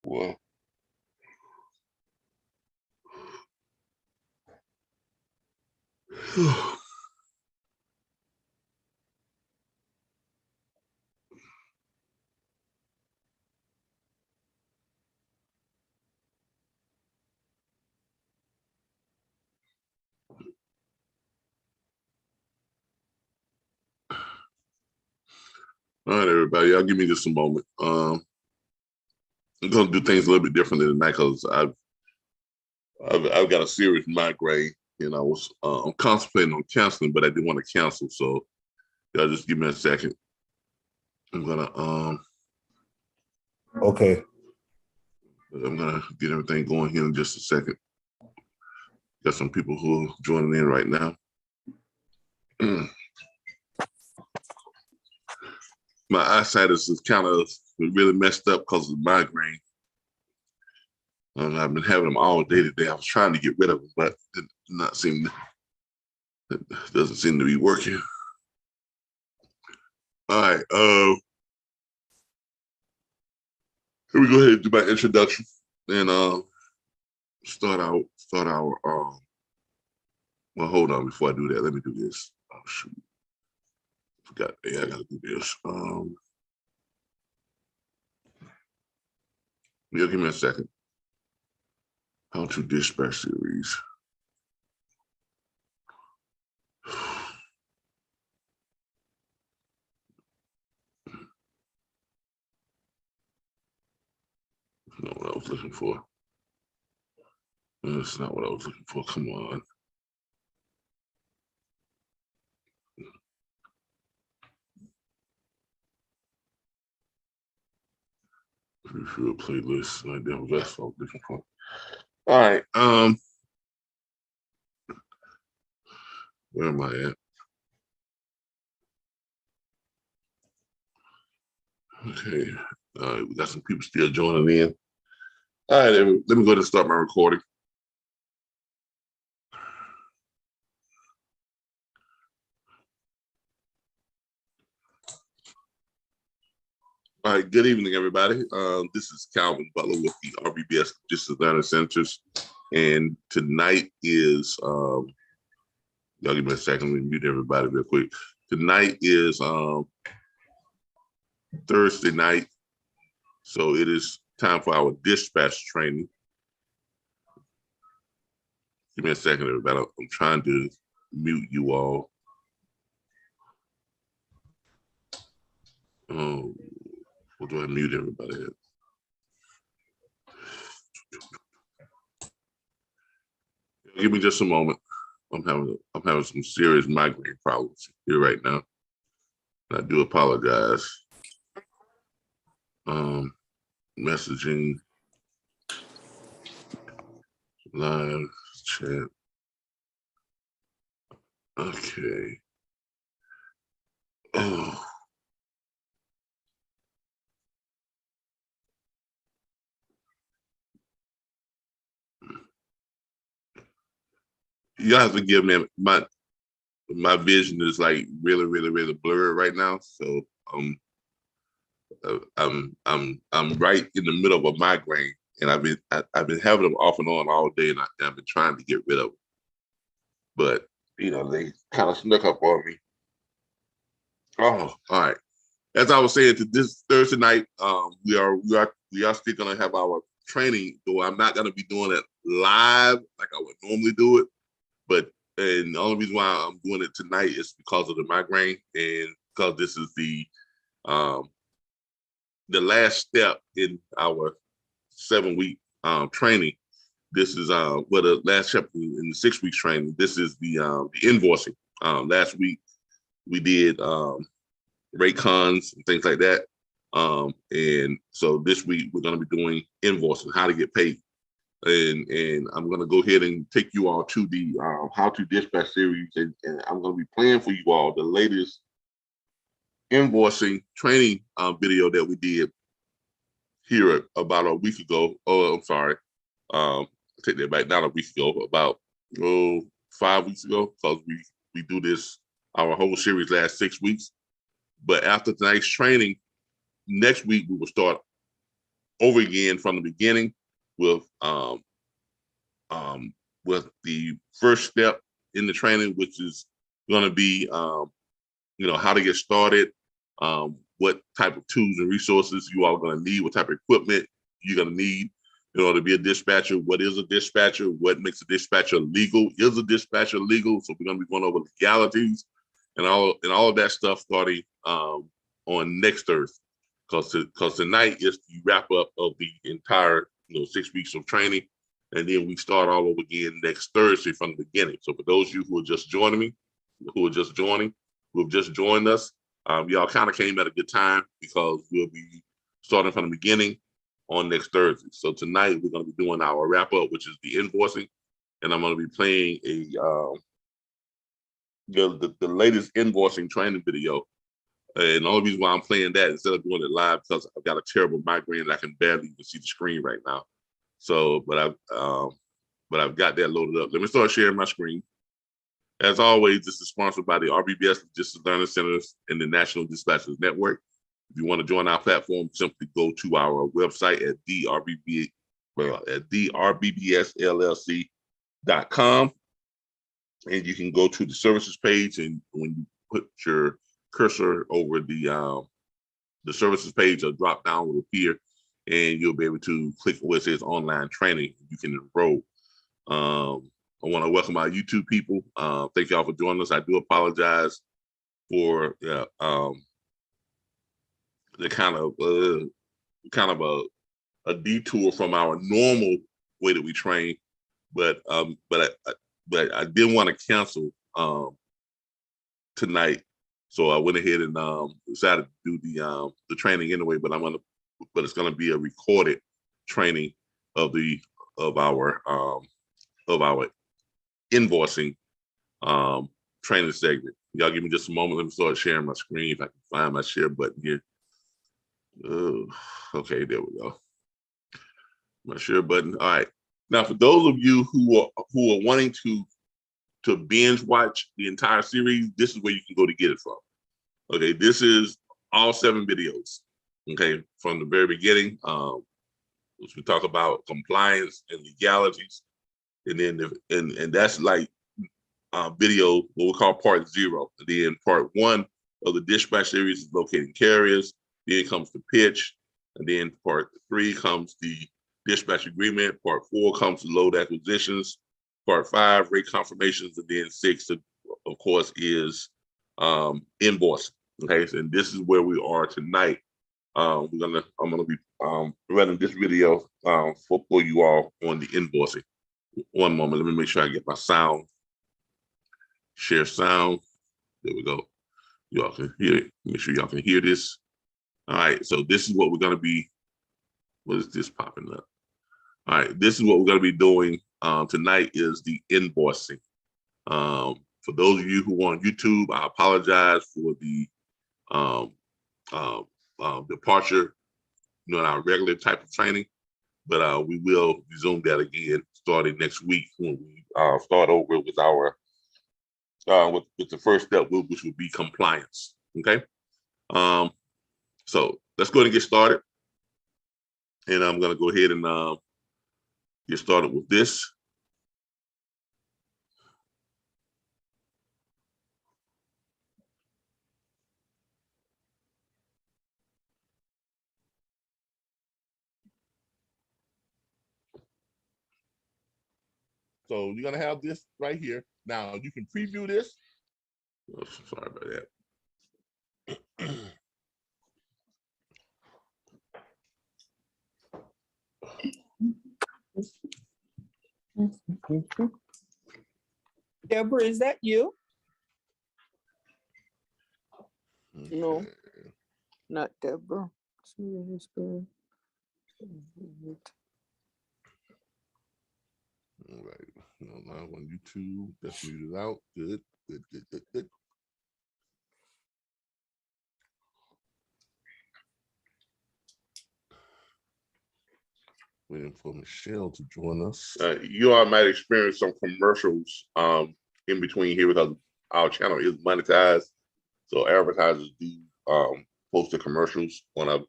Well, all right, everybody, y'all give me just a moment. I'm gonna do things a little bit differently tonight because I've got a serious migraine, and I'm contemplating on canceling, but I didn't want to cancel, so y'all just give me a second. I'm gonna Okay. I'm gonna get everything going here in just a second. Got some people who are joining in right now. My eyesight is kind of really messed up because of the migraine. I've been having them all day today. I was trying to get rid of them, but it doesn't seem to be working. All right. Here we go ahead and do my introduction and start our well, hold on, before I do that, let me do this. Oh shoot. Forgot. Yeah, I gotta do this. Yeah, give me a second. How to dispatch series. That's not what I was looking for. That's not what I was looking for. Come on. Refill playlist. That's what I was looking for. All right. Where am I at? Okay. We got some people still joining in. All right, let me go ahead and start my recording. All right, good evening, everybody. This is Calvin Butler with the RBBS Distance Learning Centers. And tonight is, y'all give me a second, let me mute everybody real quick. Tonight is Thursday night. So it is time for our dispatch training. Give me a second, everybody. I'm trying to mute you all. Oh, what do I mute everybody at? Give me just a moment. I'm having some serious migraine problems here right now. I do apologize. Messaging, live chat. Okay. Oh. You have to give me my vision is like really blurred right now. So I'm right in the middle of a migraine, and I've been having them off and on all day, and I've been trying to get rid of them, but you know they kind of snuck up on me. Oh, all right. As I was saying, to this Thursday night, we are still gonna have our training, though I'm not gonna be doing it live like I would normally do it. But and the only reason why I'm doing it tonight is because of the migraine, and because this is the last step in our 7-week training. This is the last chapter in the 6 weeks training. This is the invoicing. Last week we did rate cons and things like that. And so this week we're going to be doing invoicing, how to get paid. And I'm going to go ahead and take you all to the how to dispatch series, and I'm going to be playing for you all the latest invoicing training video that we did here about a week ago. Oh, I'm sorry. Take that back, not a week ago, about 5 weeks ago, because we do this our whole series last 6 weeks. But after tonight's training, next week we will start over again from the beginning with the first step in the training, which is going to be how to get started, what type of tools and resources you are going to need, what type of equipment you're going to need in order to be a dispatcher. What is a dispatcher? What makes a dispatcher legal? Is a dispatcher legal? So we're going to be going over legalities and all of that stuff starting on next Thursday, because tonight is the wrap up of the entire 6 weeks of training, and then we start all over again next Thursday from the beginning. So for those of you who are just joining who have just joined us, y'all kind of came at a good time, because we'll be starting from the beginning on next Thursday. So tonight we're going to be doing our wrap up, which is the invoicing, and I'm going to be playing the latest invoicing training video. And the only reason why I'm playing that instead of doing it live, because I've got a terrible migraine and I can barely even see the screen right now. So, but I've got that loaded up. Let me start sharing my screen. As always, this is sponsored by the RBBS Logistics Learning Centers and the National Dispatchers Network. If you want to join our platform, simply go to our website at drbbsllc.com, and you can go to the services page, and when you put your cursor over the services page, a drop down will appear, and you'll be able to click where it says online training. You can enroll. I want to welcome our YouTube people. Thank y'all for joining us. I do apologize for the kind of a detour from our normal way that we train, but I didn't want to cancel tonight, so I went ahead and decided to do the training anyway. But it's gonna be a recorded training of our invoicing training segment. Y'all give me just a moment. Let me start sharing my screen if I can find my share button here. Okay, there we go. My share button. All right. Now, for those of you who are wanting to binge watch the entire series, this is where you can go to get it from. Okay, this is all 7 videos. Okay, from the very beginning, which we talk about compliance and legalities, and then and that's like video, what we call part 0. And then part 1 of the dispatch series is locating carriers. Then comes the pitch, and then part 3 comes the dispatch agreement. Part 4 comes to load acquisitions. Part 5, rate confirmations, and then 6, of course, is invoicing. Okay, so, and this is where we are tonight. I'm gonna be running this video for you all on the invoicing. One moment, let me make sure I get my sound. Share sound. There we go. Y'all can hear it. Make sure y'all can hear this. All right, so this is what we're gonna be. What is this popping up? All right, this is what we're gonna be doing tonight, is the invoicing. For those of you who are on YouTube, I apologize for the departure, in our regular type of training, but we will resume that again starting next week, when we start over with our with the first step, which would be compliance. Okay, so let's go ahead and get started, and I'm going to go ahead and get started with this. So you're going to have this right here. Now you can preview this. Oh, sorry about that. Deborah, is that you? Okay. No, not Deborah. All right. No, now on YouTube, that's muted out. Good. Waiting for Michelle to join us. You all might experience some commercials in between here, because our channel is monetized, so advertisers do post the commercials on our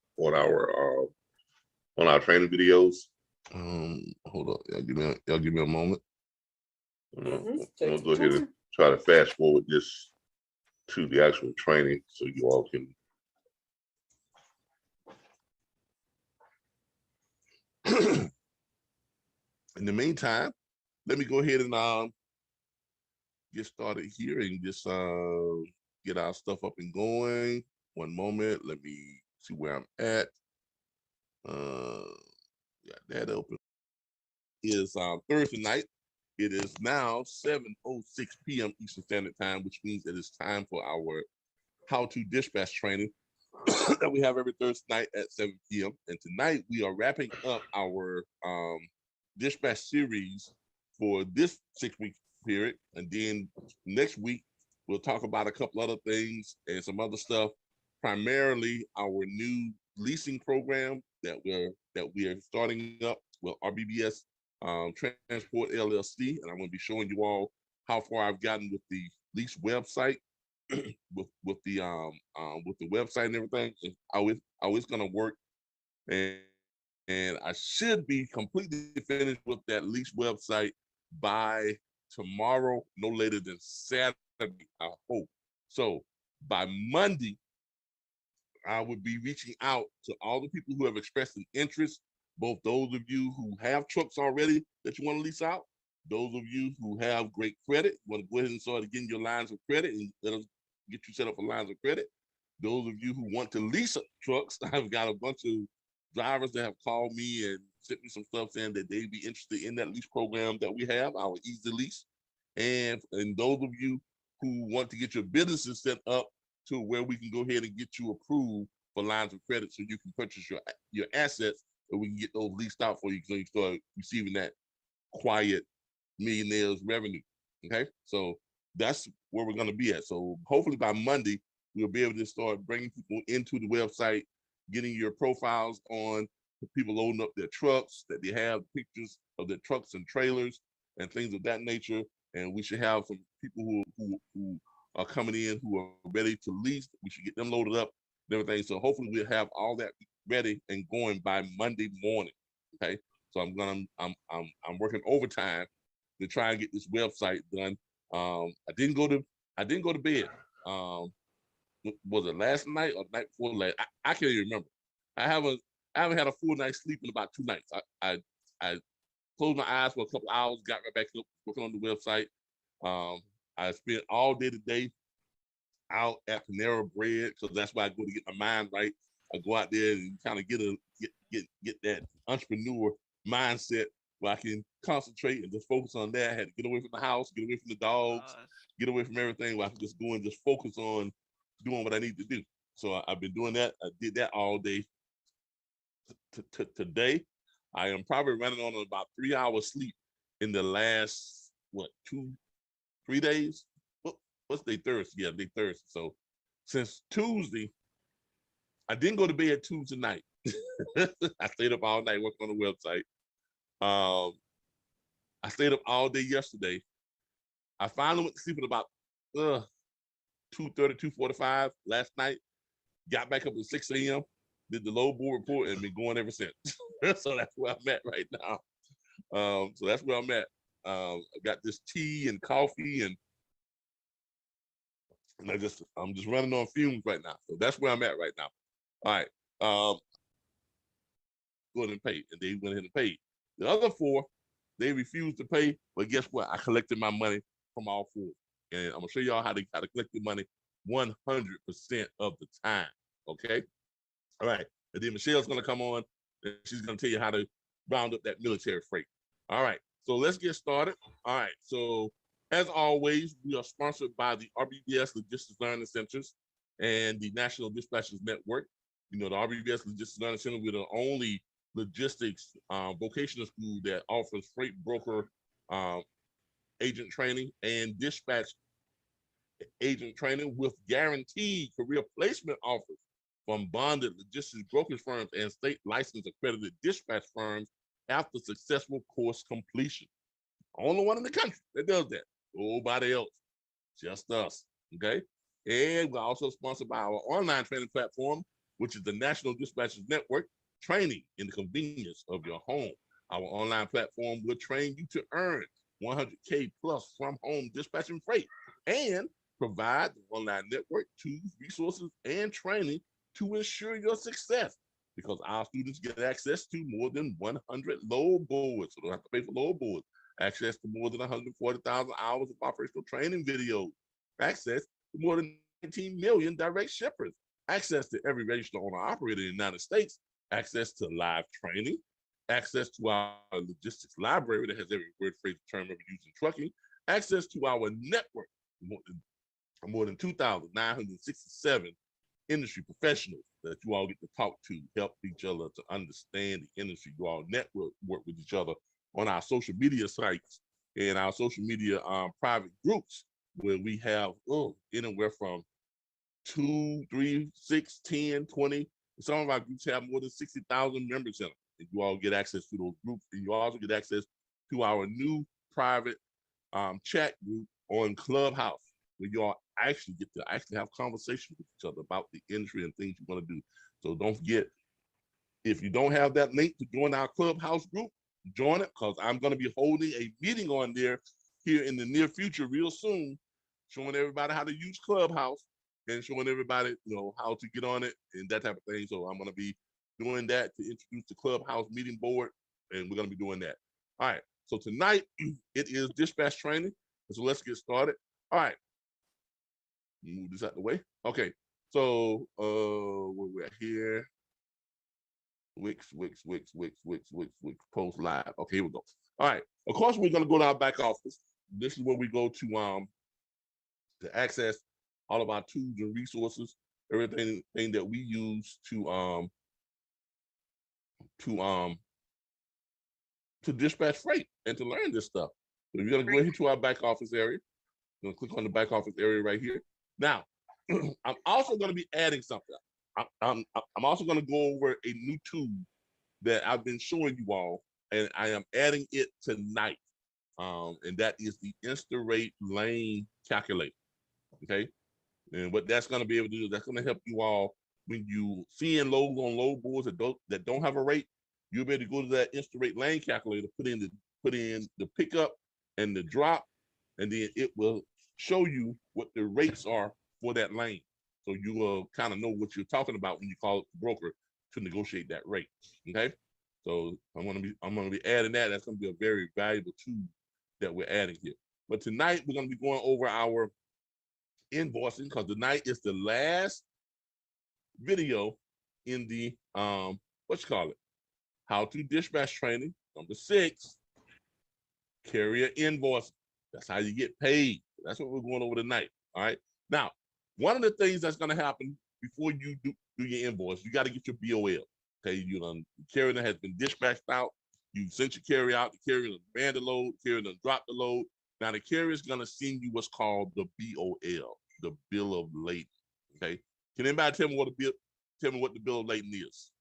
on our training videos. Hold on, y'all give me a moment. I'm gonna go ahead and try to fast forward this to the actual training so you all can. In the meantime, let me go ahead and get started here and just get our stuff up and going. One moment, let me see where I'm at. Got that open. Is Thursday night. It is now 7:06 p.m. Eastern Standard Time, which means it is time for our How to Dispatch training that we have every Thursday night at 7 p.m. And tonight we are wrapping up our dispatch series for this 6-week period. And then next week, we'll talk about a couple other things and some other stuff, primarily our new leasing program that we are starting up with RBBS Transport LLC, and I'm going to be showing you all how far I've gotten with the lease website, with the website and everything, and how it's going to work, and I should be completely finished with that lease website by tomorrow, no later than Saturday, I hope. So by Monday, I would be reaching out to all the people who have expressed an interest, both those of you who have trucks already that you want to lease out, those of you who have great credit, want to go ahead and start getting your lines of credit and let us get you set up for lines of credit. Those of you who want to lease trucks, I've got a bunch of drivers that have called me and sent me some stuff saying that they'd be interested in that lease program that we have, our Easy Lease. And those of you who want to get your businesses set up to where we can go ahead and get you approved for lines of credit so you can purchase your assets and we can get those leased out for you so you start receiving that quiet millionaires revenue. Okay, so that's where we're going to be at. So hopefully by Monday, we'll be able to start bringing people into the website, getting your profiles on, people loading up their trucks, that they have pictures of their trucks and trailers and things of that nature. And we should have some people who are coming in who are ready to lease. We should get them loaded up and everything. So hopefully we'll have all that ready and going by Monday morning. Okay, so I'm working overtime to try and get this website done. I didn't go to bed. Was it last night or night before last? I can't even remember. I haven't had a full night's sleep in about 2 nights. I closed my eyes for a couple hours, got right back up working on the website. I spent all day today out at Panera Bread, because that's why I go to get my mind right. I go out there and kind of get that entrepreneur mindset where I can concentrate and just focus on that. I had to get away from the house, get away from the dogs, get away from everything, where I can just go and just focus on doing what I need to do. So I've been doing that. I did that all day. Today, I am probably running on about 3 hours sleep in the last, 3 days? What's day Thursday? Yeah, day Thursday. So since Tuesday, I didn't go to bed Tuesday night. I stayed up all night working on the website. I stayed up all day yesterday. I finally went to sleep at about 2:30, 2:45 last night. Got back up at 6 a.m., did the load board report, and been going ever since. So that's where I'm at right now. So that's where I'm at. I got this tea and coffee, and I'm just running on fumes right now. So that's where I'm at right now. All right. Go ahead and pay. And they went ahead and paid. The other 4, they refused to pay, but guess what? I collected my money from all 4. And I'm gonna show y'all how to collect the money 100% of the time. Okay. All right. And then Michelle's gonna come on and she's gonna tell you how to round up that military freight. All right. So let's get started. All right. So as always, we are sponsored by the RBBS Logistics Learning Centers and the National Dispatchers Network. You know, the RBBS Logistics Learning Center, we're the only logistics vocational school that offers freight broker agent training and dispatch agent training with guaranteed career placement offers from bonded logistics brokerage firms and state licensed accredited dispatch firms after successful course completion. Only one in the country that does that. Nobody else, just us. Okay. And we're also sponsored by our online training platform, which is the National Dispatchers Network. training in the convenience of your home. Our online platform will train you to earn 100K plus from home dispatching freight and provide the online network, tools, resources, and training to ensure your success, because our students get access to more than 100 load boards, so they don't have to pay for load boards, access to more than 140,000 hours of operational training videos, access to more than 19 million direct shippers, access to every registered owner operator in the United States, access to live training, access to our logistics library that has every word, phrase, term ever used in trucking, access to our network, more than 2,967 industry professionals that you all get to talk to, help each other to understand the industry. You all network, work with each other on our social media sites and our social media private groups, where we have anywhere from 2, 3, 6, 10, 20. Some of our groups have more than 60,000 members in them. And you all get access to those groups, and you also get access to our new private chat group on Clubhouse, where you all actually get to have conversations with each other about the industry and things you want to do. So don't forget, if you don't have that link to join our Clubhouse group, join it, because I'm going to be holding a meeting on there here in the near future, real soon, showing everybody how to use Clubhouse and showing everybody, how to get on it and that type of thing. So I'm going to be doing that to introduce the Clubhouse meeting board, and we're going to be doing that. All right. So tonight it is dispatch training. So let's get started. All right. Move this out the way. Okay. So where we're at here. Wix, post live. Okay, here we go. All right. Of course, we're going to go to our back office. This is where we go to access all of our tools and resources, everything that we use to dispatch freight and to learn this stuff. So you're going to go into our back office area. You're going to click on the back office area right here. Now, I'm also going to be adding something. I'm also going to go over a new tool that I've been showing you all, and I am adding it tonight. And that is the Insta rate lane calculator. Okay. And what that's going to be able to do, that's going to help you all when you seeing loads on load boards that don't have a rate. You'll be able to go to that Insta rate lane calculator, put in the pickup and the drop, and then it will show you what the rates are for that lane. So you will kind of know what you're talking about when you call the broker to negotiate that rate. Okay. So I'm gonna be adding that. That's gonna be a very valuable tool that we're adding here. But tonight we're gonna be going over our invoicing, because tonight is the last video in the how to dispatch training, number 6, carrier invoicing. That's how you get paid. That's what we're going over tonight. All right. Now, one of the things that's going to happen before you do your invoice, you got to get your BOL. Okay, the carrier has been dispatched out. You sent your carrier out. The carrier ran the load. The carrier dropped the load. Now the carrier is going to send you what's called the BOL, the bill of lading. Okay. Can anybody tell me what the bill of lading is?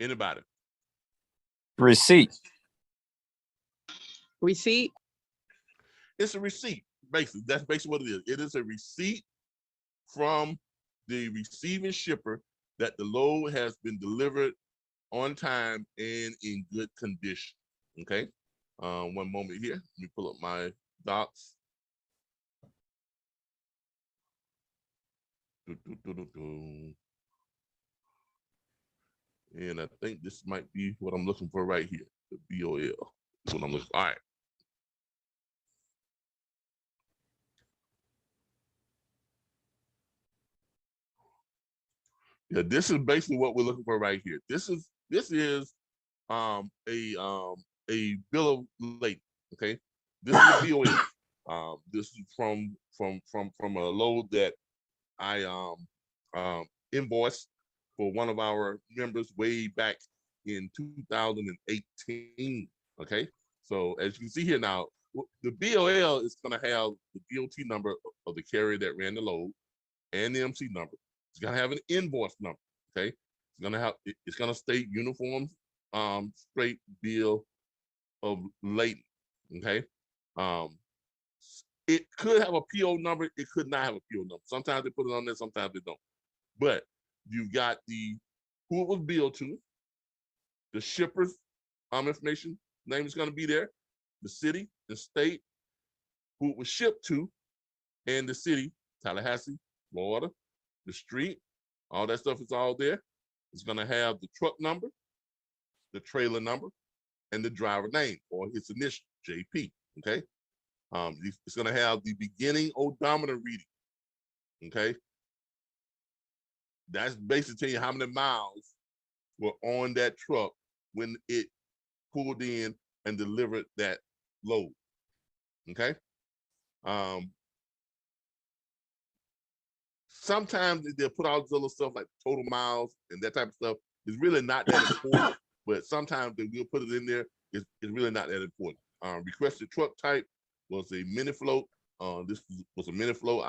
Anybody? Receipt. Receipt. It's a receipt. Basically, that's basically what it is. It is a receipt from the receiving shipper that the load has been delivered on time and in good condition. Okay. One moment here. Let me pull up my docs. And I think this might be what I'm looking for right here. The BOL. That's what I'm looking for. All right. Yeah, this is basically what we're looking for right here. This is a bill of lading. Okay, this is the BOL. This is from a load that I invoiced for one of our members way back in 2018. Okay, so as you can see here now, the BOL is going to have the DOT number of the carrier that ran the load and the MC number. It's gonna have an invoice number. Okay, it's gonna state uniform straight bill of lading. Okay, it could have a PO number. It could not have a PO number. Sometimes they put it on there. Sometimes they don't. But you've got who it was billed to, the shipper's information, name is going to be there, the city, the state, who it was shipped to, and the city, Tallahassee, Florida, the street, all that stuff is all there. It's going to have the truck number, the trailer number, and the driver name or his initial, JP, okay? It's going to have the beginning odometer reading, okay? That's basically telling you how many miles were on that truck when it pulled in and delivered that load, okay? Sometimes they'll put all this other stuff like total miles and that type of stuff. It's really not that important, but sometimes they will put it in there. It's really not that important. Requested truck type was a mini float. This was a mini float.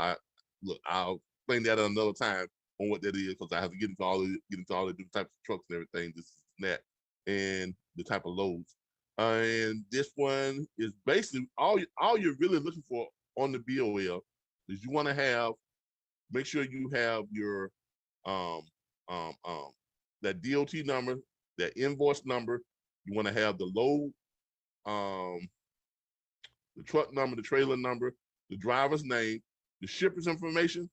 I'll explain that another time on what that is because I have to get into all the different types of trucks and everything, this and that, and the type of loads. And this one is basically all you're really looking for on the BOL is you want to have. Make sure you have your that DOT number, that invoice number. You want to have the load, the truck number, the trailer number, the driver's name, the shipper's information,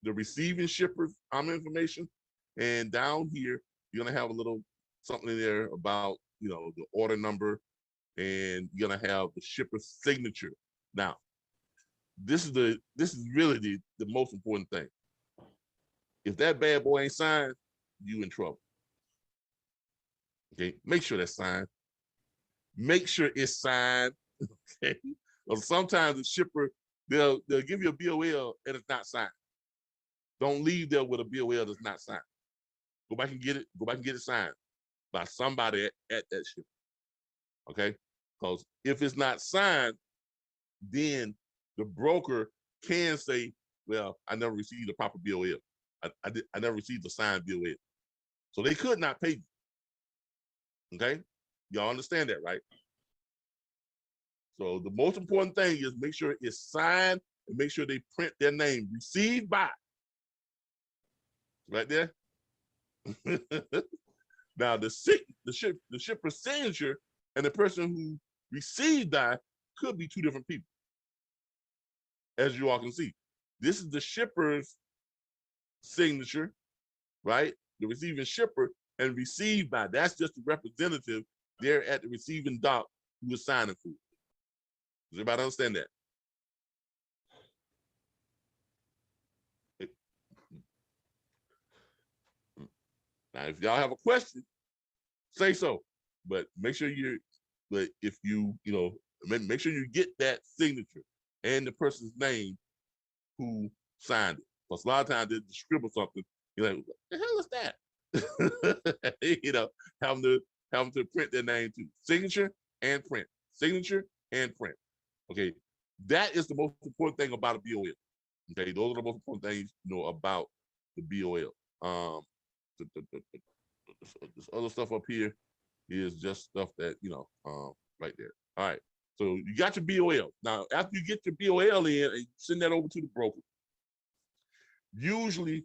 the receiving shipper's information, and down here you're gonna have a little something in there about the order number, and you're gonna have the shipper's signature. Now, this is really the most important thing. If that bad boy ain't signed, you in trouble. Okay, make sure that's signed. Make sure it's signed. Okay, well, sometimes the shipper they'll give you a BOL and it's not signed. Don't leave there with a BOL that's not signed. Go back and get it. Go back and get it signed by somebody at that shipper. Okay, because if it's not signed, then the broker can say, well, I never received a proper BOL. I never received a signed BOL. So they could not pay you. Okay? Y'all understand that, right? So the most important thing is make sure it's signed and make sure they print their name. Received by. Right there. Now the shipper's signature and the person who received that could be two different people. As you all can see, this is the shipper's signature, right? The receiving shipper, and received by, that's just the representative there at the receiving dock who is signing for it. Does everybody understand that? Now, if y'all have a question, say so, but make sure make sure you get that signature and the person's name who signed it. Because a lot of times they just scribble something. You're like, what the hell is that? Having to print their name too. Signature and print. Signature and print. Okay, that is the most important thing about a BOL. Okay, those are the most important things about the BOL. This other stuff up here is just stuff that right there. All right, so you got your BOL. Now, after you get your BOL in and send that over to the broker, usually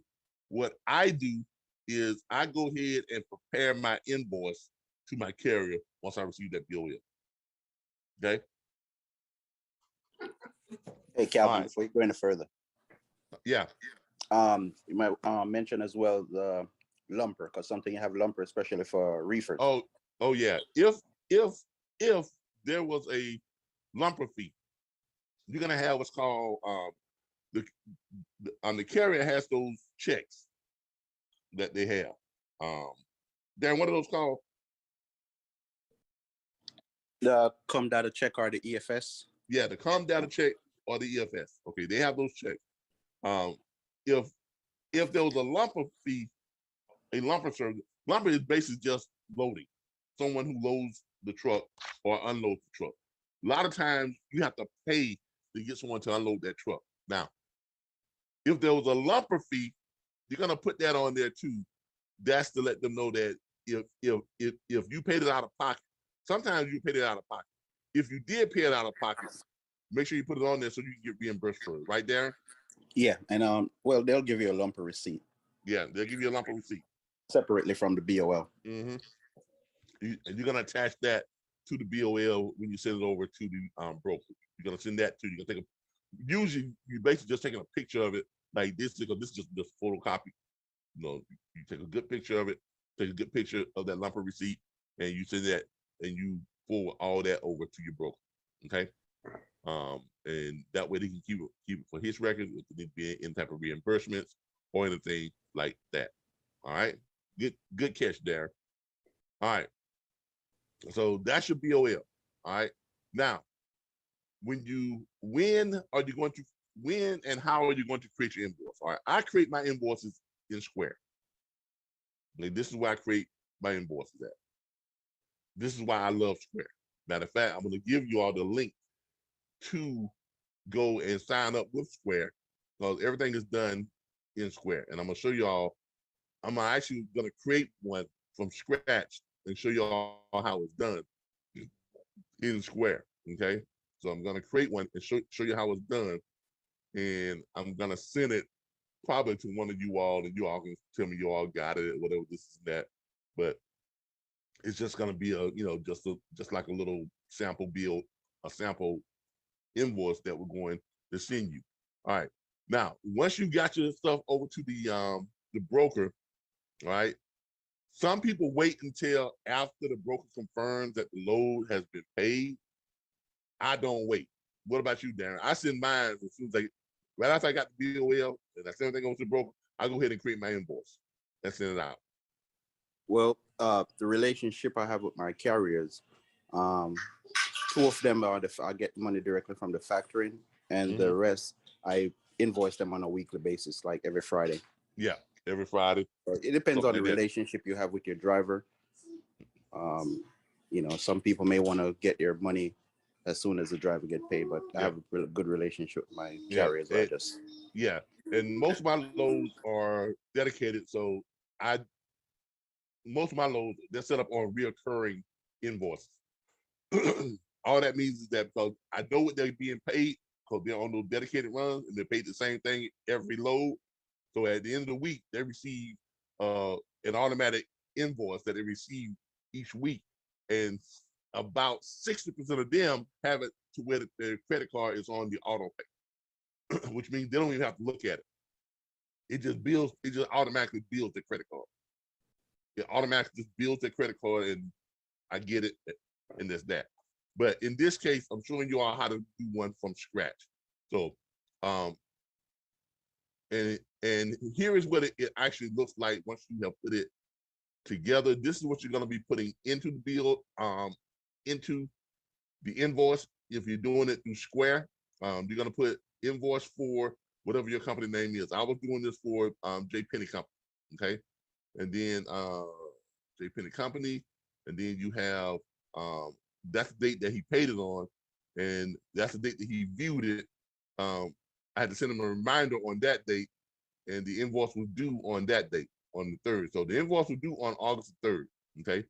what I do is I go ahead and prepare my invoice to my carrier once I receive that BOL. Okay. Hey, Calvin, Right. before you go any further, Yeah. you might mention as well the lumper, because something you have lumper, especially for reefers. Oh yeah. If there was a lumper fee, you're gonna have what's called the carrier has those checks that they have. Darren, what are those called? The come data check or the EFS. Yeah, the come data check or the EFS. Okay, they have those checks. If there was a lumper fee, a lumper service, lumper is basically just loading. Someone who loads the truck or unloads the truck. A lot of times you have to pay to get someone to unload that truck. Now, if there was a lumper fee, you're gonna put that on there too. That's to let them know that if you paid it out of pocket, sometimes you paid it out of pocket. If you did pay it out of pocket, make sure you put it on there so you can get reimbursed for it. Right, Darren? Yeah, and well, they'll give you a lumper receipt. Yeah, they'll give you a lump of receipt. separately from the BOL. And you're gonna attach that to the BOL when you send it over to the broker. You're gonna send that to. You're gonna take a. Usually, you basically just taking a picture of it like this because this is just photocopy. You know, you take a good picture of it, take a good picture of that lump of receipt, and you send that, and you forward all that over to your broker. Okay. And that way they can keep it for his records if there need to be any type of reimbursements or anything like that. All right. Good catch there. All right. So that's your BOL. All right. Now, when and how are you going to create your invoice? All right. I create my invoices in Square. Okay, this is where I create my invoices at. This is why I love Square. Matter of fact, I'm going to give you all the link to go and sign up with Square because everything is done in Square. And I'm going to show you all. I'm actually going to create one from scratch and show you all how it's done in Square. Okay. So I'm going to create one and show you how it's done. And I'm going to send it probably to one of you all, and you all can tell me you all got it, whatever this is that. But it's just going to be just like a little sample bill, a sample invoice that we're going to send you. All right. Now, once you got your stuff over to the broker, all right, some people wait until after the broker confirms that the load has been paid. I don't wait. What about you, Darren? I send mine as soon as right after I got the BOL and I send everything over to the broker, I go ahead and create my invoice and send it out. Well, the relationship I have with my carriers, two of them I get money directly from the factoring, and the rest I invoice them on a weekly basis, like every Friday. Yeah, every Friday. It depends on the relationship you have with your driver. Some people may want to get their money as soon as the driver get paid, but I have a really good relationship with my carriers. And most of my loads are dedicated, so most of my loads they're set up on reoccurring invoices. All that means is that because I know what they're being paid because they're on those dedicated runs and they're paid the same thing every load. So at the end of the week, they receive an automatic invoice that they receive each week, and about 60% of them have it to where their credit card is on the auto pay, which means they don't even have to look at it. It just automatically bills their credit card. It automatically just bills their credit card, and I get it, and there's that. But in this case, I'm showing you all how to do one from scratch. So, and here is what it actually looks like once you have put it together. This is what you're going to be putting into the bill, into the invoice. If you're doing it through Square, you're going to put invoice for whatever your company name is. I was doing this for J. Penny Company, okay? And then J. Penny Company, and then you have that's the date that he paid it on, and that's the date that he viewed it. I had to send him a reminder on that date, and the invoice was due on that date, on the 3rd. So the invoice was due on August 3rd, okay?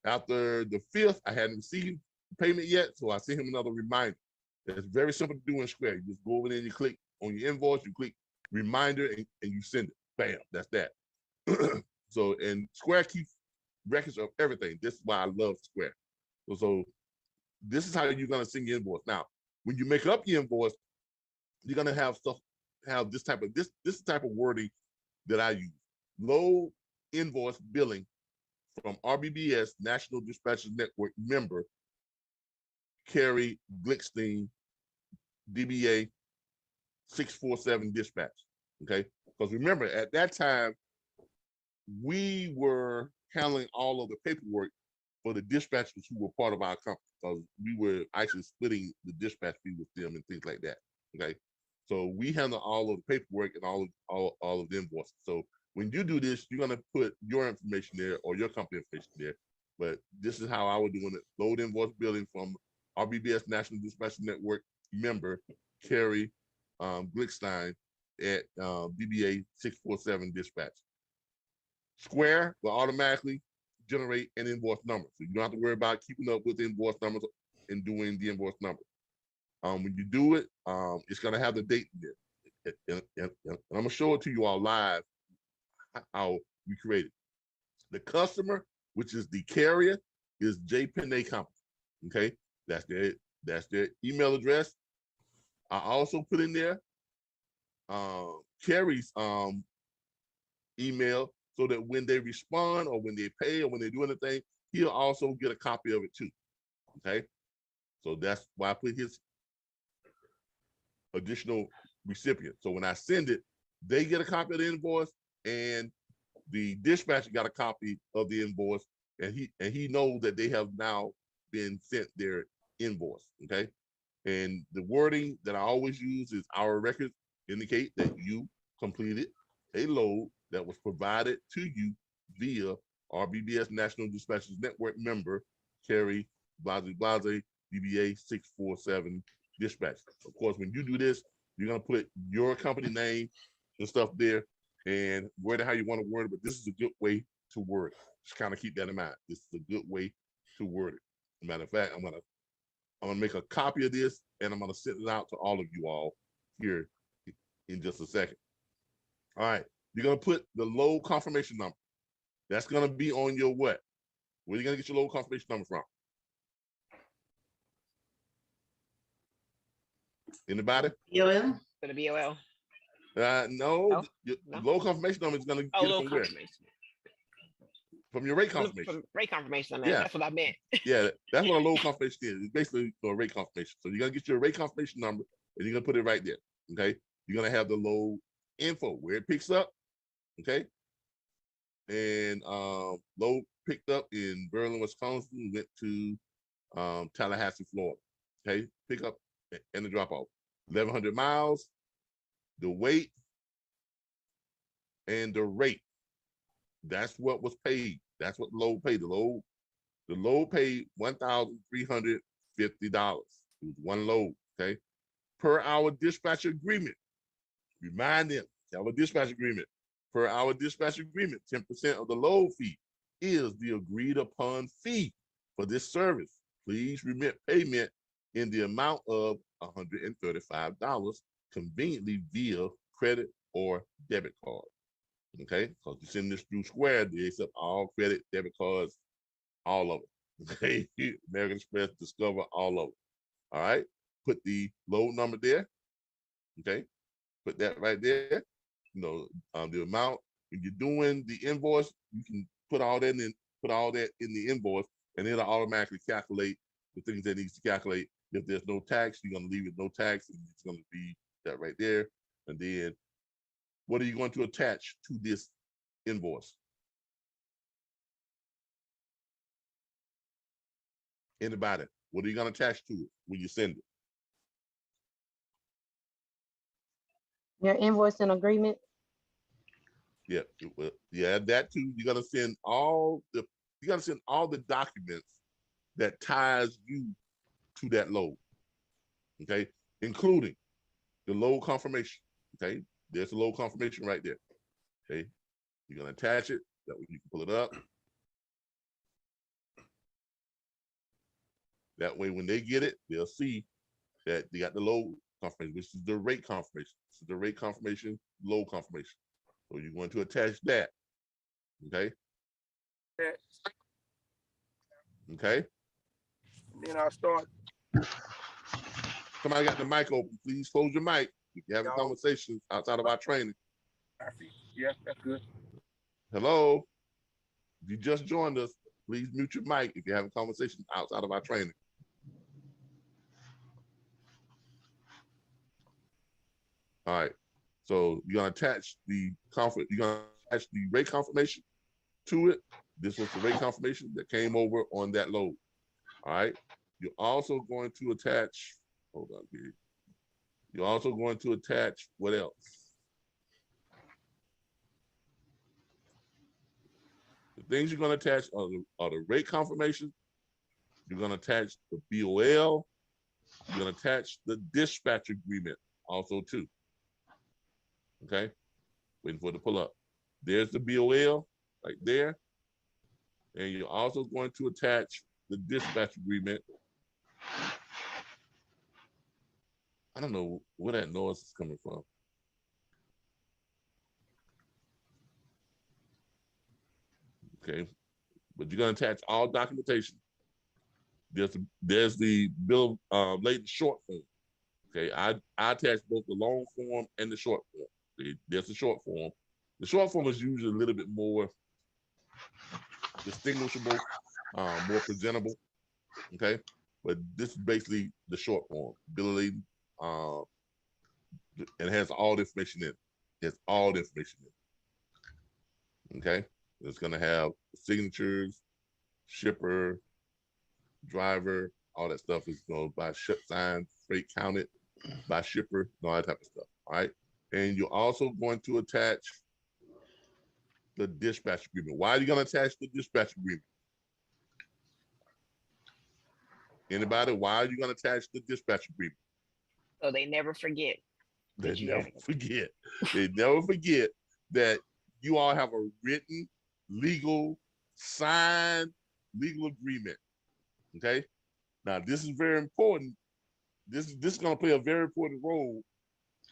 After the 5th, I hadn't received the payment yet, so I sent him another reminder. It's very simple to do in Square. You just go over there and you click on your invoice, you click reminder, and you send it. Bam, that's that. So, and Square keeps records of everything. This is why I love Square. So this is how you're gonna send your invoice. Now, when you make up your invoice, you're gonna have this type of wording that I use. Low invoice billing from RBBS, National Dispatchers Network member, Carrie Glickstein, DBA 647 dispatch. Okay, because remember at that time we were handling all of the paperwork for the dispatchers who were part of our company, because we were actually splitting the dispatch fee with them and things like that. Okay, so we handle all of the paperwork and all of the invoices. So when you do this, you're gonna put your information there or your company information there. But this is how I was doing it: load invoice billing from RBBS National Dispatch Network member Carrie Glickstein at DBA 647 dispatch. Square will automatically generate an invoice number, so you don't have to worry about keeping up with the invoice numbers and doing the invoice number. When you do it, it's gonna have the date in there, and I'm gonna show it to you all live how we created. The customer, which is the carrier, is J. Penny Company. Okay, that's their email address. I also put in there Carrie's email, so that when they respond or when they pay or when they do anything, he'll also get a copy of it too. Okay, so that's why I put his additional recipient. So when I send it, they get a copy of the invoice, and the dispatcher got a copy of the invoice, and he knows that they have now been sent their invoice. Okay, and the wording that I always use is our records indicate that you completed a load that was provided to you via RBBS National Dispatchers Network member, Carrie Blase Blase, DBA 647 dispatch. Of course, when you do this, you're gonna put your company name and stuff there and word it how you want to word it, but this is a good way to word it. Just kind of keep that in mind. This is a good way to word it. Matter of fact, I'm gonna make a copy of this and I'm gonna send it out to all of you all here in just a second. All right, you're gonna put the load confirmation number. That's gonna be on your what? Where are you gonna get your load confirmation number from? Anybody? BOL? For the BOL. No, No? your No? low confirmation number is gonna Oh, get it low from where? confirmation. From your rate confirmation. From rate confirmation, I mean, Yeah. that's what I meant. Yeah, that's what a low confirmation is. It's basically a rate confirmation. So you're gonna get your rate confirmation number and you're gonna put it right there. Okay. You're gonna have the load info where it picks up. Okay. And load picked up in Berlin, Wisconsin, went to Tallahassee, Florida. Okay, pick up and the drop off. 1,100 miles, the weight, and the rate. That's what was paid. That's what the load paid. The load paid $1,350. It was one load. Okay, per our dispatch agreement. Remind them, our dispatch agreement. Per our dispatch agreement, 10% of the load fee is the agreed upon fee for this service. Please remit payment in the amount of $135 conveniently via credit or debit card. Okay, because you send this through Square, they accept all credit, debit cards, all of it. Okay, American Express, Discover, all of it. All right, put the load number there. Okay, put that right there. You know, the amount. When you're doing the invoice, you can put all that in the invoice, and it'll automatically calculate the things that it needs to calculate. If there's no tax, you're gonna leave it no tax, and it's gonna be that right there. And then, what are you going to attach to this invoice? Anybody? What are you gonna attach to it when you send it? Your invoice and agreement? Yeah, yeah, that too. You're gonna send all the documents that ties you to that load. Okay, including the load confirmation. Okay, there's the load confirmation right there. Okay, you're gonna attach it. That way you can pull it up. That way, when they get it, they'll see that they got the load confirmation, which is the rate confirmation. This is the rate confirmation, load confirmation. So you're going to attach that. Okay. Okay. Then I'll start. Somebody got the mic open. Please close your mic if you're having conversations outside of our training. I see. Yeah, that's good. Hello. If you just joined us, please mute your mic if you're having conversations outside of our training. All right. So you're gonna attach the rate confirmation to it. This was the rate confirmation that came over on that load. All right. You're also going to attach, hold on here. You're also going to attach what else? The things you're going to attach are the rate confirmation. You're going to attach the BOL. You're going to attach the dispatch agreement also too. Okay, waiting for it to pull up. There's the BOL right there. And you're also going to attach the dispatch agreement. I don't know where that noise is coming from. Okay, but you're gonna attach all documentation. There's the bill of lading short form. Okay, I attach both the long form and the short form. Okay, there's the short form. The short form is usually a little bit more distinguishable, more presentable. Okay, but this is basically the short form. Bill of lading, and it has all the information in it. It's all the information in it. Okay, it's gonna have signatures, shipper, driver, all that stuff is going by ship sign, freight counted, by shipper, and all that type of stuff. All right. And you're also going to attach the dispatch agreement. Why are you going to attach the dispatch agreement? Anybody? Why are you going to attach the dispatch agreement? So they never forget. They you never have it. forget. They never forget that you all have a written, legal, signed legal agreement. Okay. Now this is very important. This is going to play a very important role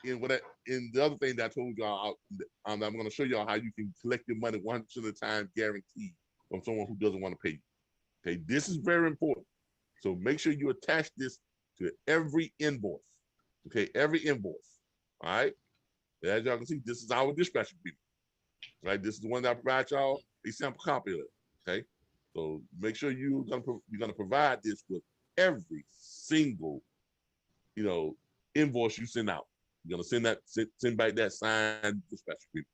in in the other thing that I told y'all. I'm going to show y'all how you can collect your money 100% of the time, guaranteed, from someone who doesn't want to pay you. Okay, this is very important. So make sure you attach this to every invoice. Okay, every invoice. All right. And as y'all can see, this is our dispatch agreement. Right, this is the one that I provide y'all a sample copy of it. Okay, so make sure you're gonna provide this with every single, invoice you send out. You're gonna send back that signed dispatch agreement.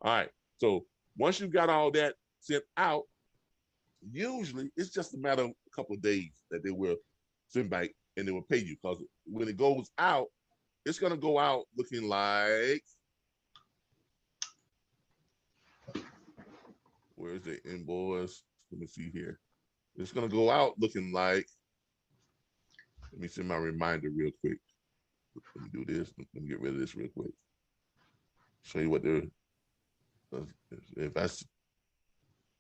All right. So once you got all that sent out, usually it's just a matter of a couple of days that they will send back and they will pay you. Because when it goes out, it's gonna go out looking like, where's the invoice? Let me see here. It's gonna go out looking like, let me send my reminder real quick. Let me do this. Let me get rid of this real quick. Show you what they're,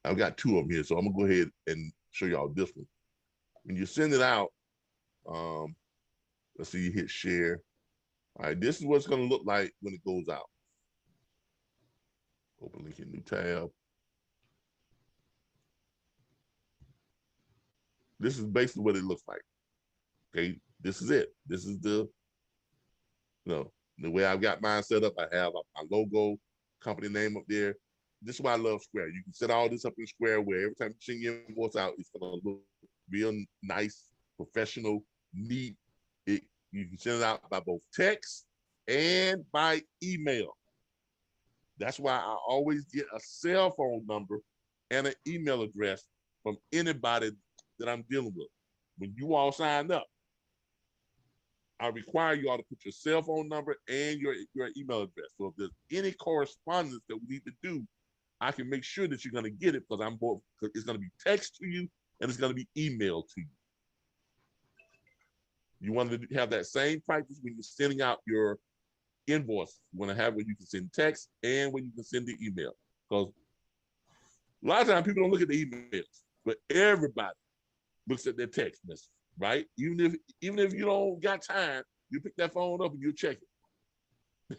I've got two of them here, so I'm gonna go ahead and show y'all this one. When you send it out, let's see, you hit share. All right, this is what it's gonna look like when it goes out. Open link in new tab. This is basically what it looks like. Okay, this is it. This is the way I've got mine set up. I have my logo, company name up there. This is why I love Square. You can set all this up in Square where every time you send your invoice out, it's gonna look real nice, professional, neat. You can send it out by both text and by email. That's why I always get a cell phone number and an email address from anybody that I'm dealing with. When you all sign up, I require you all to put your cell phone number and your email address. So if there's any correspondence that we need to do, I can make sure that you're going to get it because it's going to be text to you and it's going to be emailed to you. You want to have that same practice when you're sending out your invoice. You want to have where you can send text and where you can send the email. Because a lot of times people don't look at the emails, but everybody looks at their text message, right? Even if you don't got time, you pick that phone up and you check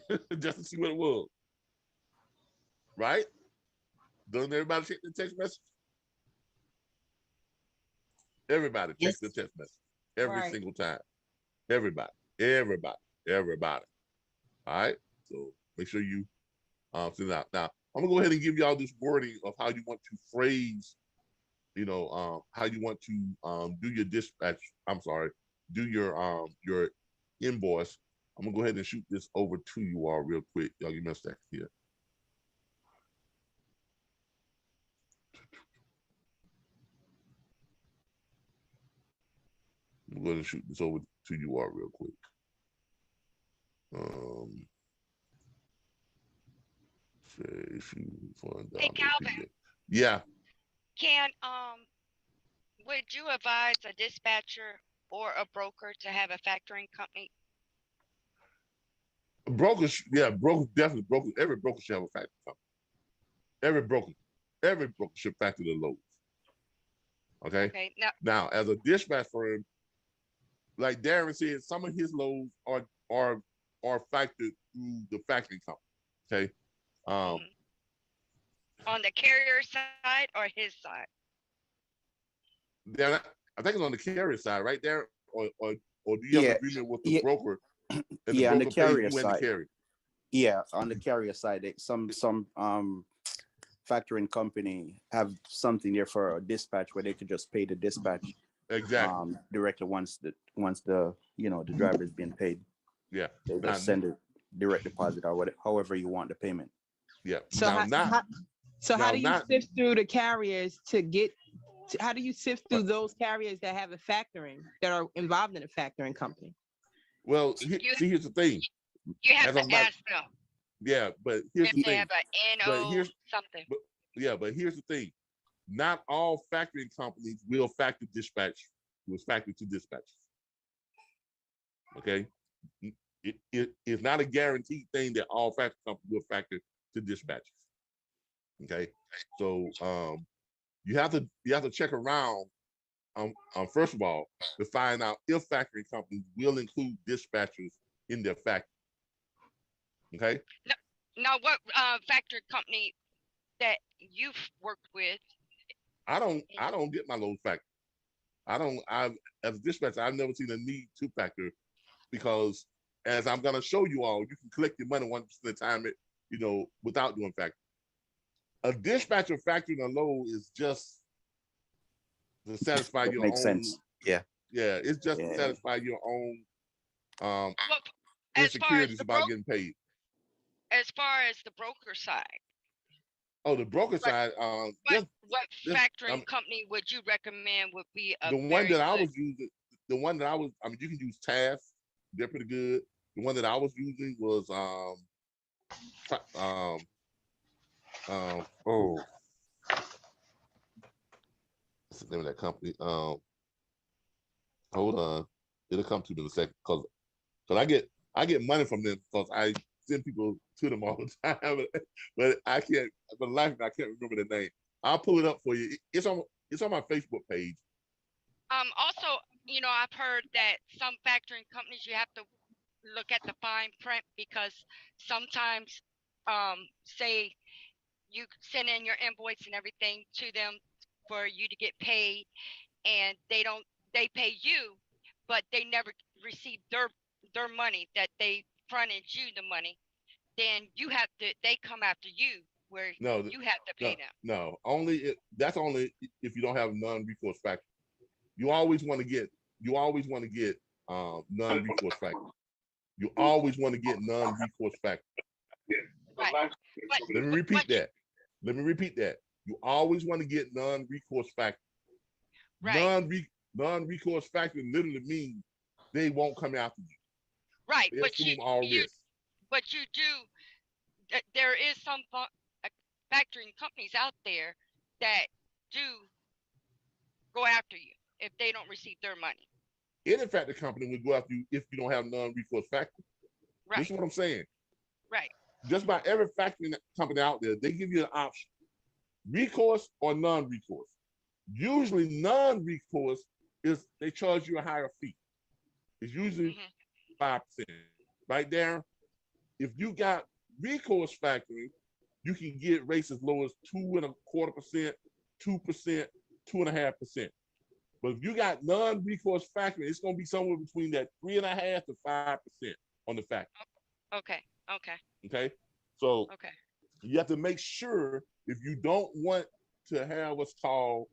it just to see what it was, right? Doesn't everybody check the text message? Everybody checks the text message every single time. Everybody. All right. So make sure you send it out. Now I'm gonna go ahead and give y'all this wording of how you want to phrase, how you want to do your dispatch. I'm sorry, do your invoice. I'm gonna go ahead and shoot this over to you all real quick. Y'all give me a second here. I'm going to shoot this over to you all real quick. Hey, Calvin. Yeah. Would you advise a dispatcher or a broker to have a factoring company? Brokers, definitely. Every broker should have a factory company. Every broker should factor the loads. Okay. Okay. Now, as a dispatch firm, like Darren said, some of his loads are factored through the factoring company. Okay. On the carrier side or his side? I think it's on the carrier side, right there, or do you have an Yeah, agreement with the yeah, broker, and the yeah, on the broker pays carrier you and the side. carrier? Yeah, on the carrier side, some factoring company have something there for a dispatch where they could just pay the dispatch Exactly. directly once the the driver is being paid. Yeah. They Now, just send it direct deposit or whatever, however you want the payment. yeah. So Now, how, not so how now, do you not sift through the carriers to get? How do you sift through those carriers that have a factoring that are involved in a factoring company? well. You See, here's the thing. you have As to I'm about, ask them yeah, but here's if the they thing. have an But NO here's, something. but here's the thing. Not all factoring companies will factor dispatch. Was factored to dispatch. Okay. It's not a guaranteed thing that all factoring companies will factor to dispatches. Okay. So you have to check around first of all to find out if factoring companies will include dispatchers in their factory. Okay. Now, what factory company that you've worked with? I don't get my load factor. As a dispatcher, I've never seen a need to factor, because as I'm gonna show you all, you can collect your money 1% of the time without doing factor. A dispatcher factoring a load is just to satisfy That your makes own. sense. Yeah. Yeah, it's just to Yeah. satisfy your own Well, as far as insecurities the about getting paid. as far as the broker side, Oh, the broker What- side, what this- factoring company would you recommend would be a the one very that I good? was using, I mean, you can use Task, they're pretty good. The one that I was using was oh, what's the name of that company? Hold on, it'll come to me in a second, because I get money from them because I send people to them all the time, but I can't, for the life of me, I can't remember the name. I'll pull it up for you. It's on my Facebook page. Also, I've heard that some factoring companies, you have to look at the fine print, because sometimes, say you send in your invoice and everything to them for you to get paid, and they pay you, but they never receive their money that they fronted you the money. Then they come after you, where No, you have to pay them. no. That's only if you don't have non-recourse factor. You always want to get non-recourse factor. You always want to get non-recourse factor. Right. But Let me repeat that. You always want to get non-recourse factor. right, Non-recourse factor literally means they won't come after you. right. They assume all risk. But you do. There is some factoring companies out there that do go after you if they don't receive their money. Any factor company will go after you if you don't have non-recourse factor. Right. This is what I'm saying. Right. Just about every factoring company out there, they give you an option: recourse or non-recourse. Usually non-recourse is they charge you a higher fee. It's usually 5%. Right there, if you got recourse factoring, you can get rates as low as 2.25%, 2%, 2.5%. But if you got non-recourse factoring, it's going to be somewhere between that 3.5% to 5% on the factor. Okay. Okay. Okay, so Okay. you have to make sure, if you don't want to have what's called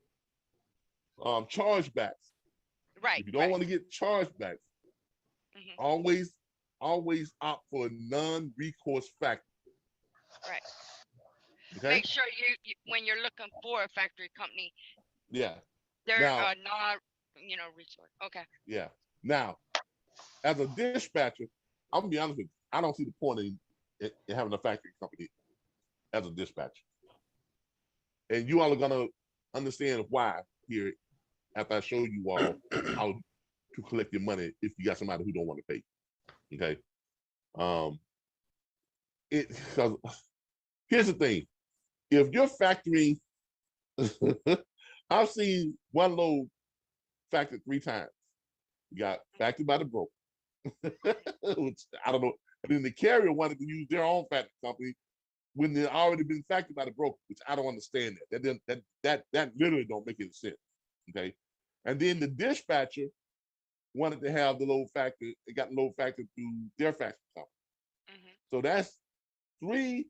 chargebacks. Right. If you don't want to get chargebacks, Mhm. always opt for a non-recourse factor. Right. Okay. Make sure you when you're looking for a factory company, Yeah. they're Now, not, resource. Okay. yeah. Now, as a dispatcher, I'm gonna be honest with you, I don't see the point in having a factory company as a dispatcher. And you all are gonna understand why here after I show you all how to collect your money if you got somebody who don't want to pay. Okay. Because here's the thing: if you're factoring, I've seen one load factored 3 times. You got factored by the broker, which I don't know. And then the carrier wanted to use their own factoring company, when they're already been factored by the broker, which I don't understand that. That literally don't make any sense. Okay. And then the dispatcher wanted to have the load factor, it got load factor through their factory company. Mhm. So that's 3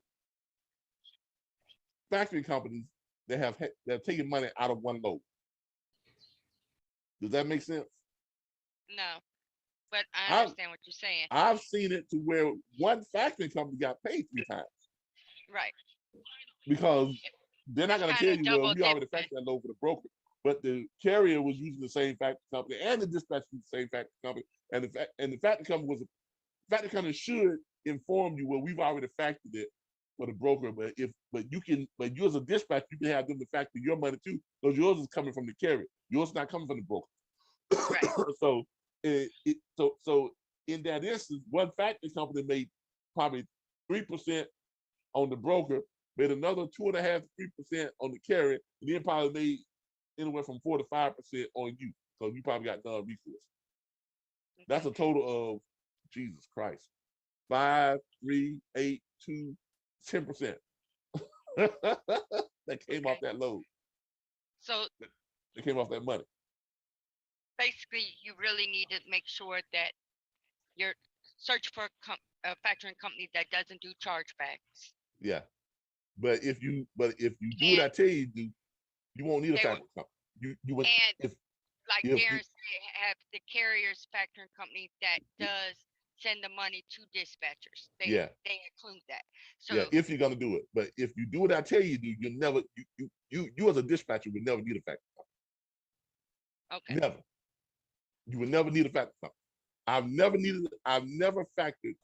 factory companies that have taken money out of one load. Does that make sense? No, but I I've understand what you're saying. I've seen it to where one factory company got paid 3 times Right. because they're not It's going to kind tell of you, well, double we already dipping. factored that load for the broker, but the carrier was using the same factory company and the dispatcher was the same factory company, and the factory company should inform you, well, we've already factored it for the broker, but you as a dispatcher, you can have them to factor your money too, because yours is coming from the carrier. Yours is not coming from the broker. Right. So so in that instance, one factory company made probably 3% on the broker, made another 2.5% to 3% on the carrier, and then probably made anywhere from 4 to 5% on you. So you probably got non-recourse. That's a total of, Jesus Christ, 5, 3, 8, 2, 10% that came off that load. So That came off that money. basically, you really need to make sure that you're search for a factoring company that doesn't do chargebacks. Yeah. But if you do what I tell you to do, you won't need a factoring company. You would, And like if Darren said, have the carrier's factoring company that does send the money to dispatchers. They include that. So if you're gonna do it. But if you do what I tell you to do, you never you as a dispatcher would never need a factoring company. okay. Never. You would never need a factoring company. I've never factored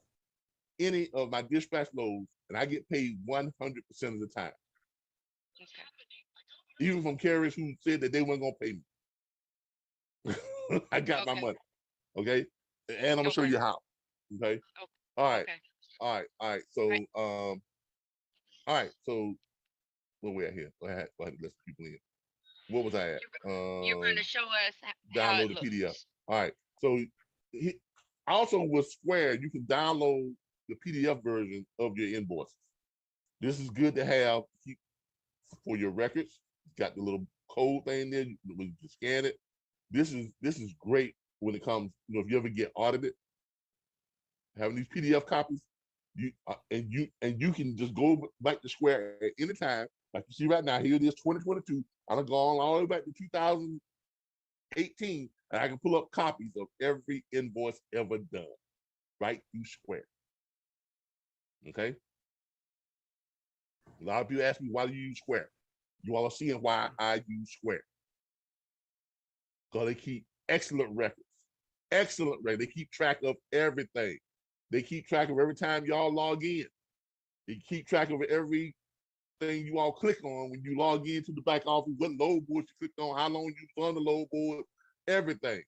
any of my dispatch loads, and I get paid 100% of the time. Okay. Even from carriers who said that they weren't gonna pay me. I got my money. Okay. And I'm gonna show you how. Okay. All right. Okay. All right. So all right. So where we at here? Go ahead. Let people in. What was I at? You're going to show us how download it the PDF. looks. All right. So also with Square, you can download the PDF version of your invoices. This is good to have for your records. It's got the little code thing there. When you scan it, this is great when it comes. If you ever get audited, having these PDF copies, you can just go back to Square at any time. Like you see right now, here it is, 2022. I've gone all the way back to 2018, and I can pull up copies of every invoice ever done right through Square. Okay. A lot of people ask me, why do you use Square? You all are seeing why I use Square. Because they keep excellent records. Excellent records. They keep track of everything. They keep track of every time y'all log in. They keep track of everything you all click on when you log into the back office, what load board you clicked on, how long you was on the load board, everything.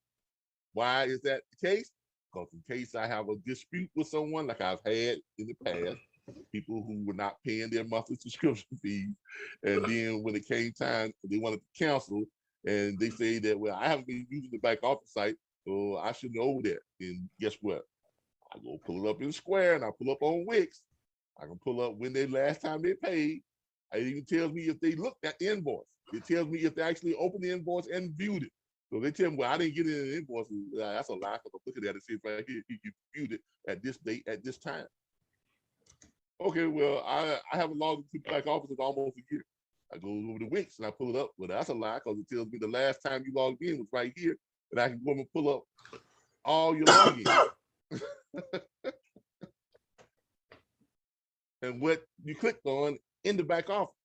Why is that the case? Because in case I have a dispute with someone, like I've had in the past, people who were not paying their monthly subscription fees, and then when it came time, they wanted to cancel, and they say that, well, I haven't been using the back office site, so I shouldn't owe that. And guess what? I go pull it up in Square, and I pull up on Wix. I can pull up when they last time they paid. It even tells me if they looked at the invoice. It tells me if they actually opened the invoice and viewed it. So they tell me, well, I didn't get it in the invoice. That's a lie. I'm looking at it, see if I you viewed it at this date, at this time. Okay, well, I haven't logged into the back office in almost a year. I go over to Wix and I pull it up. Well, that's a lie, because it tells me the last time you logged in was right here, and I can go and pull up all your logins. And what you clicked on in the back office.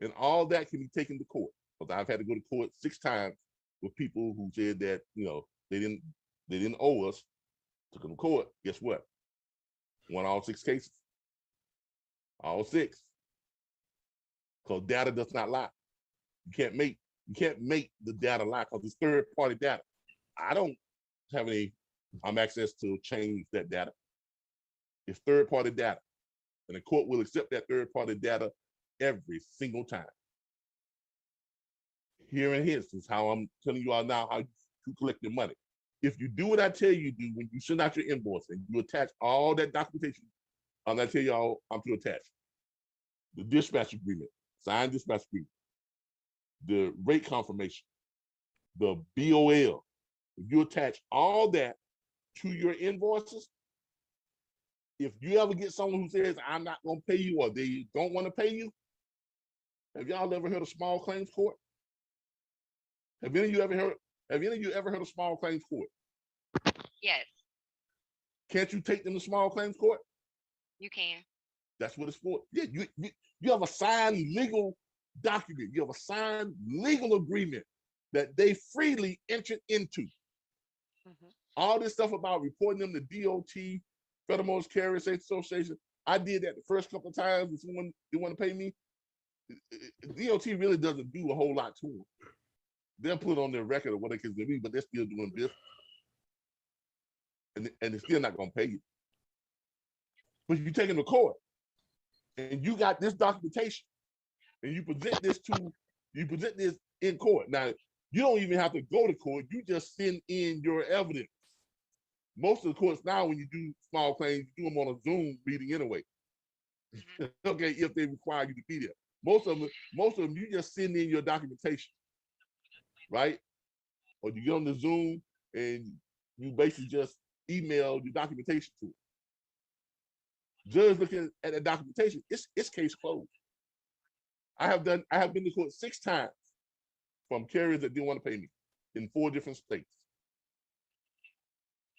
And all that can be taken to court. Because I've had to go to court 6 times with people who said that, they didn't owe us. Took them to court. Guess what? Won all 6 cases. All 6. Because data does not lie. You can't make the data lie, because it's third-party data. I don't have any access to change that data. It's third-party data. And the court will accept that third-party data every single time. Here and here is how I'm telling you all now how to collect your money. If you do what I tell you to do when you send out your invoice and you attach all that documentation I'm gonna tell y'all I'm to attach the dispatch agreement, signed dispatch agreement, the rate confirmation, the BOL. If you attach all that to your invoices, if you ever get someone who says I'm not gonna pay you or they don't want to pay you, have y'all ever heard of small claims court? Have any of you ever heard of small claims court? Yes, Can't you take them to small claims court? you can. That's what it's for. Yeah, you have a signed legal document. You have a signed legal agreement that they freely entered into. Mhm. All this stuff about reporting them to DOT, Federal Motor Carrier Safety Association. I did that the first couple of times. If someone didn't want to pay me, DOT really doesn't do a whole lot to them. They'll put on their record of what it can be, but they're still doing business. And they're still not going to pay you. But you take them to court and you got this documentation and you present this in court. Now, you don't even have to go to court. You just send in your evidence. Most of the courts now, when you do small claims, you do them on a Zoom meeting anyway. Okay, if they require you to be there. Most of them, you just send in your documentation, right? Or you get on the Zoom and you basically just email your documentation to it. Judge looking at the documentation, it's case closed. I have been to court 6 times from carriers that didn't want to pay me in 4 different states.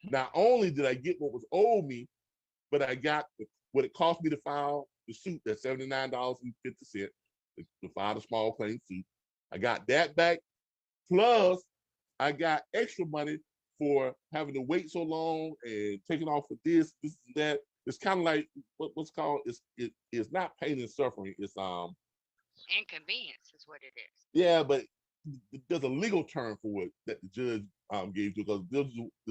Not only did I get what was owed me, but I got what it cost me to file the suit, that's $79.50 to file the small claim suit. I got that back, plus I got extra money for having to wait so long and taking off for this and that. It's kind of like what's called, it's not pain and suffering, it's Inconvenience is what it is. yeah, but there's a legal term for it that the judge gave to, because this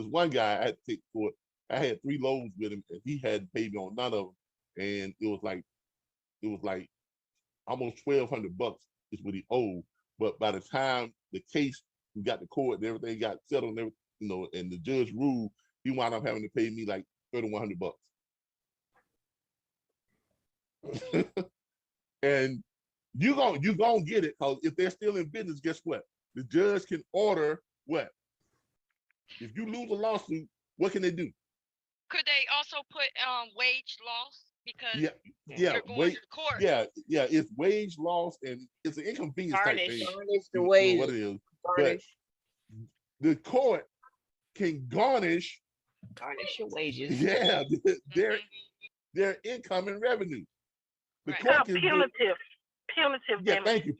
one guy I had to take for it. I had 3 loads with him and he hadn't paid me on none of them, and it was like almost $1,200 is what he owed. But by the time the case we got to court and everything got settled and everything, and the judge ruled, he wound up having to pay me like $3,100. And you gonna get it, because if they're still in business, guess what? The judge can order what? If you lose a lawsuit, what can they do? Could they also put wage loss because Yeah, you're going to court? yeah, it's wage loss and it's an inconvenience type Garnish. thing. Garnish the You know wages. what it is. But Garnish. the court can garnish, Garnish your wages. yeah, their Mhm. income and revenue. The Right. court can do, Punitive yeah, damage. thank you,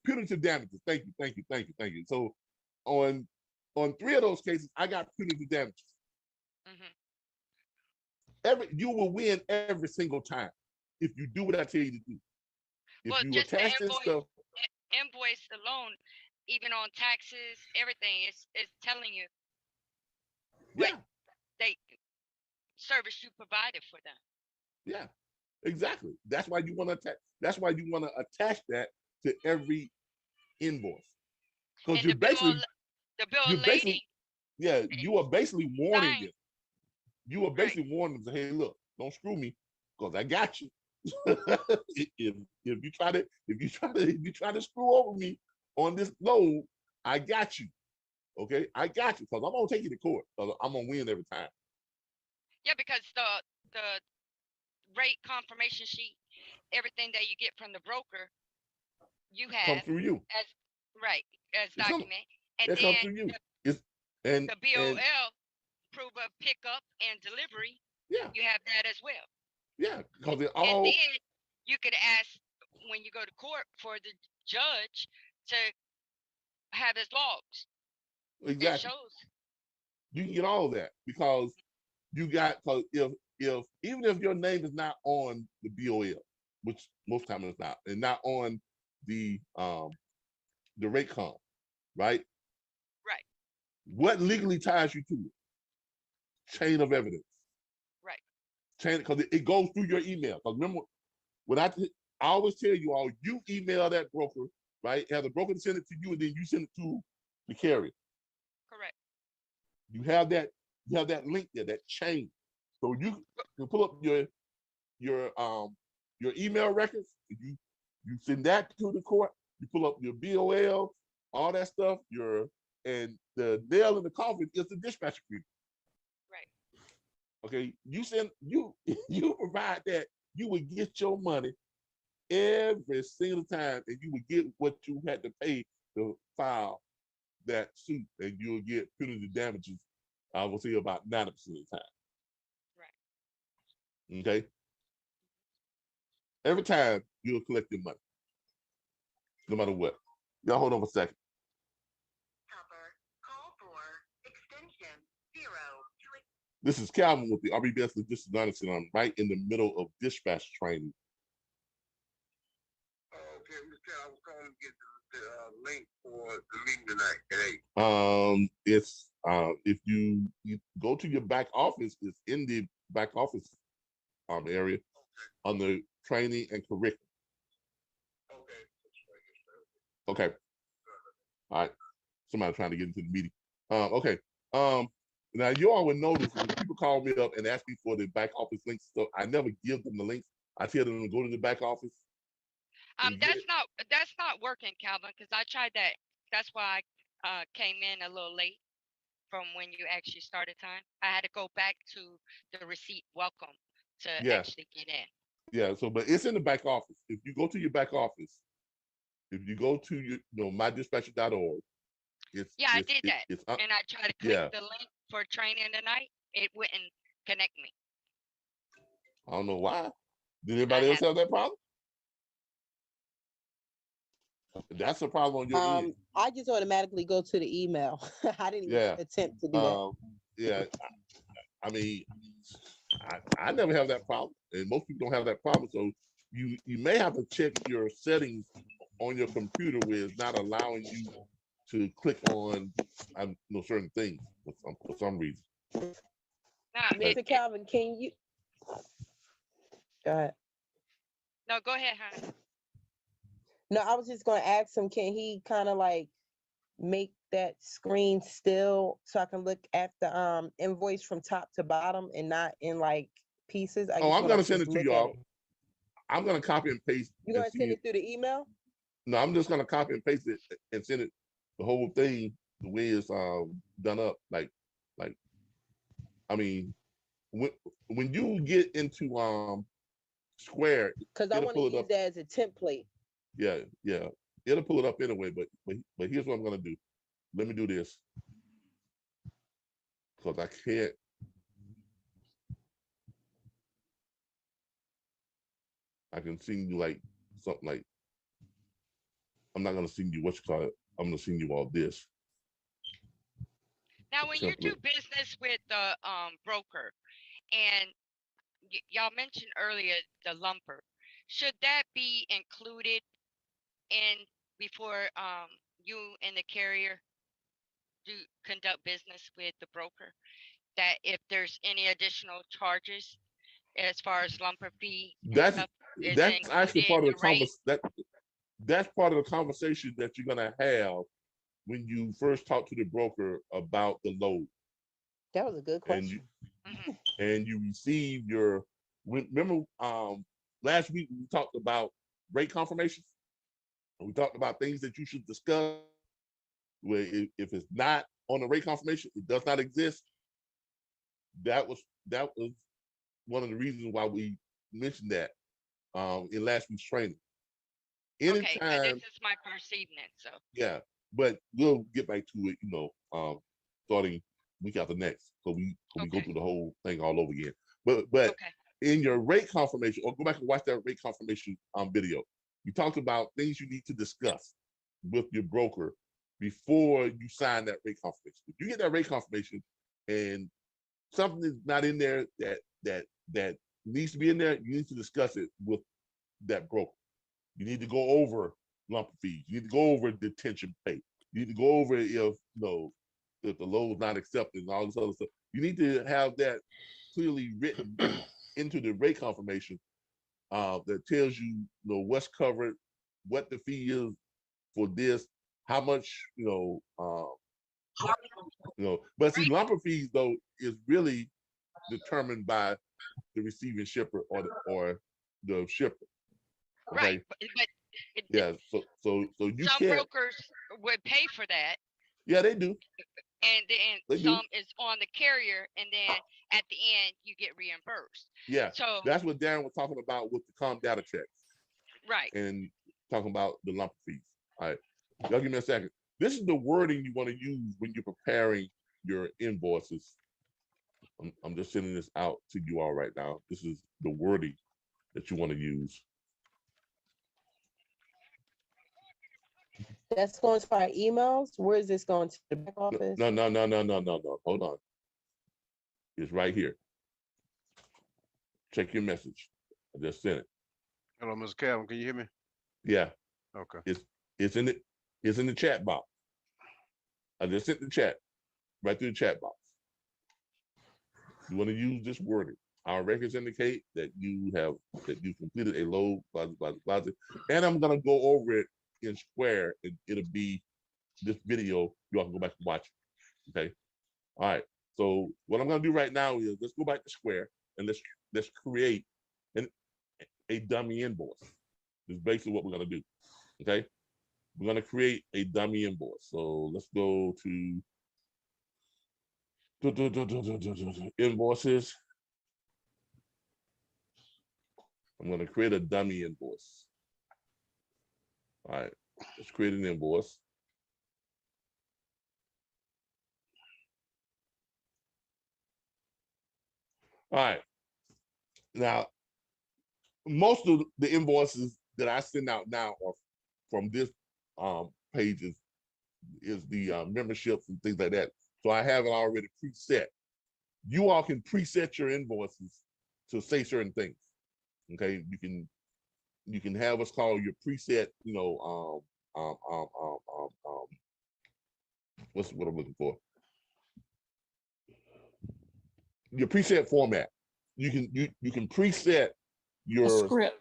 punitive damages. Thank you. So on 3 of those cases, I got punitive damages. Mhm. You will win every single time if you do what I tell you to do. If Well, you just the attach this stuff, invoice alone, even on taxes, everything, it's telling you what yeah, they service you provided for them. yeah, exactly. That's why you want to attach. That's why you want to attach that to every invoice, because And the bill you're of basically, lading, yeah, you are basically warning Fine. them. You are Right. basically warning them. Say, hey, look, don't screw me, because I got you. if you try to screw over me on this load, I got you. Okay, I got you, because I'm gonna take you to court, because I'm gonna win every time. Yeah, because the rate confirmation sheet, everything that you get from the broker, you Come have through you. as right as It come, document, and it come then through you. It's and the BOL proof of pickup and delivery, yeah, you have that as well. yeah, because it And all then you could ask when you go to court for the judge to have his logs. It exactly. shows. You can get all of that because you got, because if even if your name is not on the BOL, which most time it's not, and not on the rate com, right? Right. What legally ties you to it? Chain of evidence. Right. Chain, because it goes through your email. Because remember, when I always tell you all, you email that broker, right? Have the broker send it to you, and then you send it to the carrier. Correct. You have that link there, that chain. So you can pull up your your email records, you send that to the court, you pull up your BOL, all that stuff, and the nail in the coffin is the dispatch agreement. Right. Okay, you provide that, you would get your money every single time, and you would get what you had to pay to file that suit, and you'll get punitive damages, I will say about 90% of the time. Right. Okay. Every time you'll collect your money, no matter what. Y'all hold on for a second. Call for extension 0. This is Calvin with the RBBS Logistics Learning Center. I'm right in the middle of dispatch training. Okay, Mr. I was calling to get the link for the meeting tonight at 8. It's if you go to your back office, it's in the back office area under training and curriculum. Okay. Okay. All right. Somebody trying to get into the meeting. Okay. Now you all would notice when people call me up and ask me for the back office links, so I never give them the links. I tell them to go to the back office. That's not working, Calvin, because I tried that. That's why I came in a little late from when you actually started time. I had to go back to the receipt welcome to actually get in. Yeah, so but it's in the back office. If you go to your back office, if you go to your mydispatcher.org, I did that. It's, and I tried to click the link for training tonight. It wouldn't connect me. I don't know why. Did anybody else have that problem? That's a problem on your end. I just automatically go to the email. I didn't even attempt to do that. Yeah, I mean, I never have that problem, and most people don't have that problem. So you may have to check your settings on your computer where it's not allowing you to click on certain things for some reason. Mr. Calvin, can you go ahead? No, go ahead, hon. No, I was just going to ask him, can he kind of like make that screen still so I can look at the invoice from top to bottom and not in like pieces? I'm going to send it to y'all. I'm going to copy and paste. You going to send it through the email? No, I'm just going to copy and paste it and send it the whole thing the way it's done up. Like, I mean, when you get into Square, because I want to use that as a template. Yeah, it'll pull it up anyway. But here's what I'm gonna do. Let me do this because I can't. I can send you like something like. I'm not gonna send you what you call it. I'm gonna send you all this. Now, when you do business with the broker, and y'all mentioned earlier the lumper, should that be included in before you and the carrier do conduct business with the broker? That if there's any additional charges as far as lumper fee, That's actually part of the conversation. That's part of the conversation that you're gonna have when you first talk to the broker about the load. That was a good question. And you receive your. Remember, last week we talked about rate confirmations. We talked about things that you should discuss. Where if it's not on the rate confirmation, it does not exist. That was one of the reasons why we mentioned that in last week's training. Okay, this is my first evening, so. Yeah, but we'll get back to it, starting week after next. So we go through the whole thing all over again. But in your rate confirmation, or go back and watch that rate confirmation video. We talked about things you need to discuss with your broker before you sign that rate confirmation. If you get that rate confirmation and something is not in there that needs to be in there, you need to discuss it with that broker. You need to go over lumper fees. You need to go over detention pay. You need to go over if if the load is not accepted and all this other stuff. You need to have that clearly written into the rate confirmation that tells you, what's covered, what the fee is for this, how much, but see, lumper fees though is really determined by the receiving shipper or the shipper. Okay. Right, but Yeah. So you some can't. brokers would pay for that, Yeah, they do. and then They do. some is on the carrier, and then at the end you get reimbursed. Yeah. So That's what Darren was talking about with the COM data checks right. and talking about the lump fees. All right. Y'all give me a second. This is the wording you want to use when you're preparing your invoices. I'm just sending this out to you all right now. This is the wording that you want to use. That's going to our emails. Where is this going to the back office? No. Hold on. It's right here. Check your message. I just sent it. Hello, Mr. Calvin. Can you hear me? Yeah. Okay. It's in the chat box. I just sent the chat right through the chat box. You want to use this wording. Our records indicate that you completed a load, blah, blah, blah, blah. And I'm gonna go over it in Square, and it'll be this video. You all can go back and watch it. Okay. All right. So what I'm gonna do right now is let's go back to Square and let's create a dummy invoice. This is basically what we're gonna do. Okay. We're gonna create a dummy invoice. So let's go to invoices. I'm going to create a dummy invoice. All right, let's create an invoice. All right. Now, most of the invoices that I send out now are from this pages is the memberships and things like that. So I have it already preset. You all can preset your invoices to say certain things. Okay, you can have what's called your preset, what's what I'm looking for? Your preset format. You can preset your script.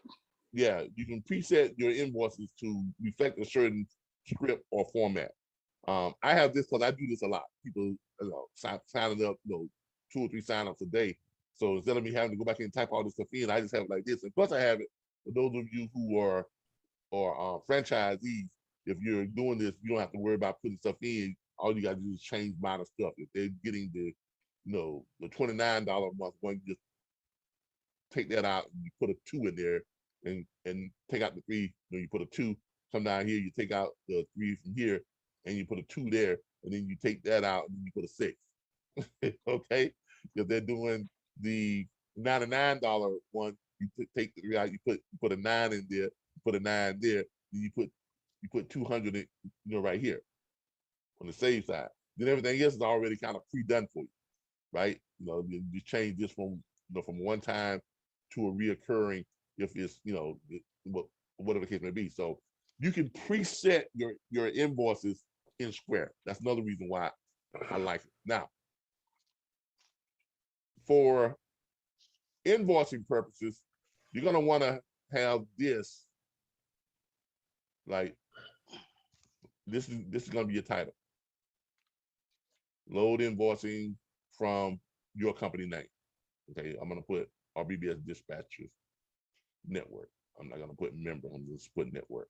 Yeah, you can preset your invoices to reflect a certain script or format. I have this because I do this a lot. People signing up, 2 or 3 signups a day. So instead of me having to go back and type all this stuff in, I just have it like this. And plus I have it for those of you who are franchisees. If you're doing this, you don't have to worry about putting stuff in. All you got to do is change minor stuff. If they're getting the $29 a month one, you just take that out and you put a 2 in there and take out the 3. You put a 2. Come down here, you take out the 3 from here, and you put a 2 there, and then you take that out and you put a 6. Okay, if they're doing the $99 one, you take the 3 out, you put a 9 in there, you put a 9 there, then you put 200 in, right here on the save side. Then everything else is already kind of pre-done for you, right? You change this from one time to a reoccurring if it's whatever the case may be. So you can preset your invoices in Square. That's another reason why I like it. Now, for invoicing purposes, you're gonna want to have this, like this is gonna be your title. Load invoicing from your company name. Okay, I'm gonna put RBBS Dispatchers Network. I'm not gonna put member, I'm just put network.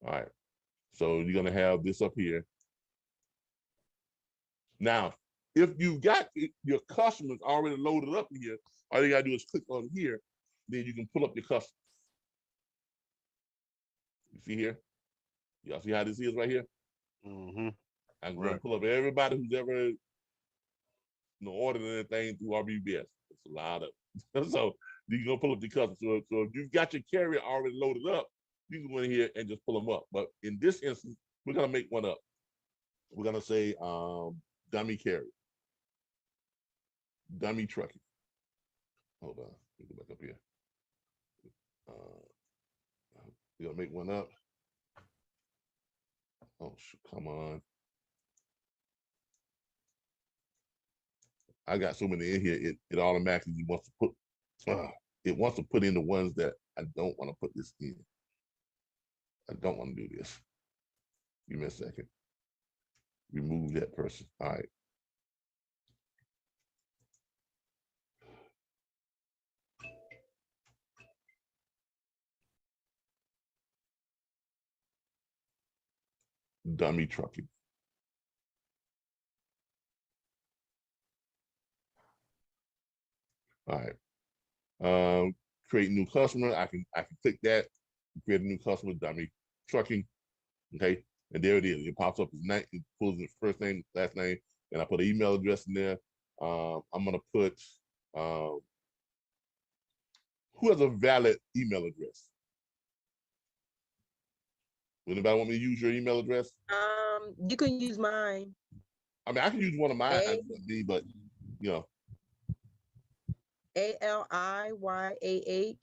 All right, so you're gonna have this up here. Now, if you've got your customers already loaded up here, all you gotta do is click on here, then you can pull up your customers. You see here? Y'all see how this is right here? Mm-hmm. I'm going to pull up everybody who's ever ordered anything through RBBS. It's a lot of so you're gonna pull up the customers. So if you've got your carrier already loaded up, you can go in here and just pull them up. But in this instance, we're gonna make one up. We're gonna say dummy carrier, dummy trucking. Hold on, let me go back up here. We're gonna make one up. Oh, come on. I got so many in here, it automatically wants to put in the ones that I don't want to put this in. I don't want to do this. Give me a second. remove that person. All right. Dummy trucking. All right. Create new customer. I can click that, create a new customer, dummy trucking. Okay. And there it is. It pops up his name, it pulls his first name, last name, and I put an email address in there. I'm gonna put who has a valid email address? Anybody want me to use your email address? You can use mine. I mean, I can use one of mine, but you know. ALIYAH.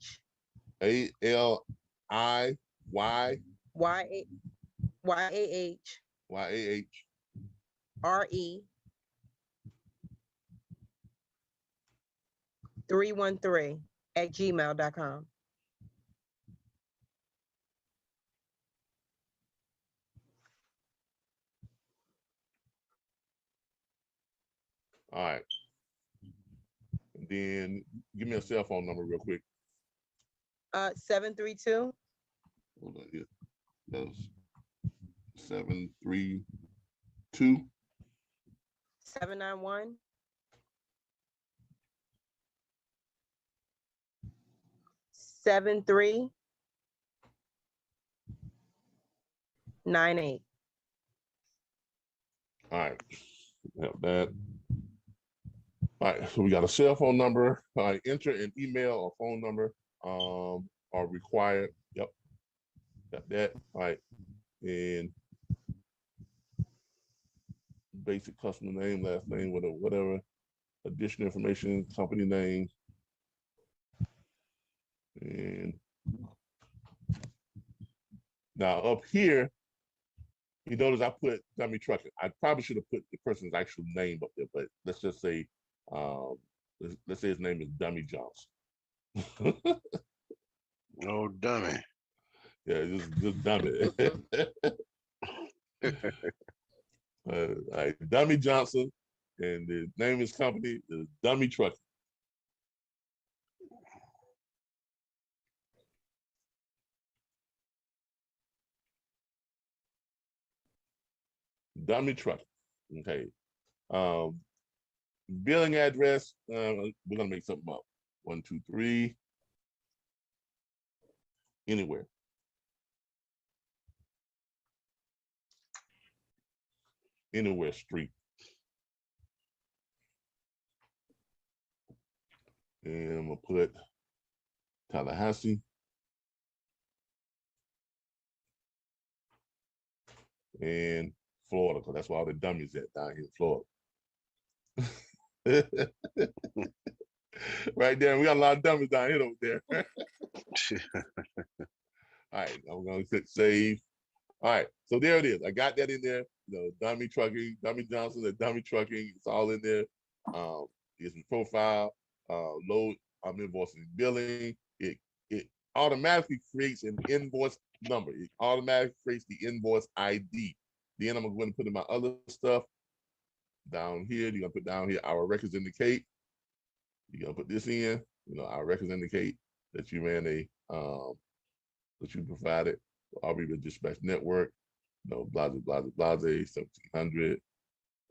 ALIY. YAH. RE 313 at gmail.com. All right. And then give me a cell phone number real quick. 732. Hold on here. That's 732 791 7398. All right. Have that. All right, so we got a cell phone number. All right, enter an email or phone number are required. Yep, got that. All right, and basic customer name, last name, whatever. Additional information, company name, and now up here, you notice I put dummy trucking. I probably should have put the person's actual name up there, but let's just say, let's say his name is Dummy Johnson. Oh, dummy. Yeah, just dummy. All right, Dummy Johnson, and the name of his company is Dummy Trucking. Dummy Trucking. Okay. Billing address. We're gonna make something up. 123. Anywhere. Anywhere street. And I'm gonna put Tallahassee. And Florida, because that's where all the dummies at down here in Florida. Right there, we got a lot of dummies down here over there. All right, I'm gonna click save. All right, so there it is. I got that in there. You know, Dummy Trucking, Dummy Johnson, and Dummy Trucking. It's all in there. It's in profile. Load. I'm invoicing billing. It automatically creates an invoice number. It automatically creates the invoice ID. Then I'm going to put in my other stuff down here. You're gonna put down here our records indicate. You're gonna put this in. You know, our records indicate that you ran a that you provided RBBS dispatch network. You know, blah blah blah blah 1700.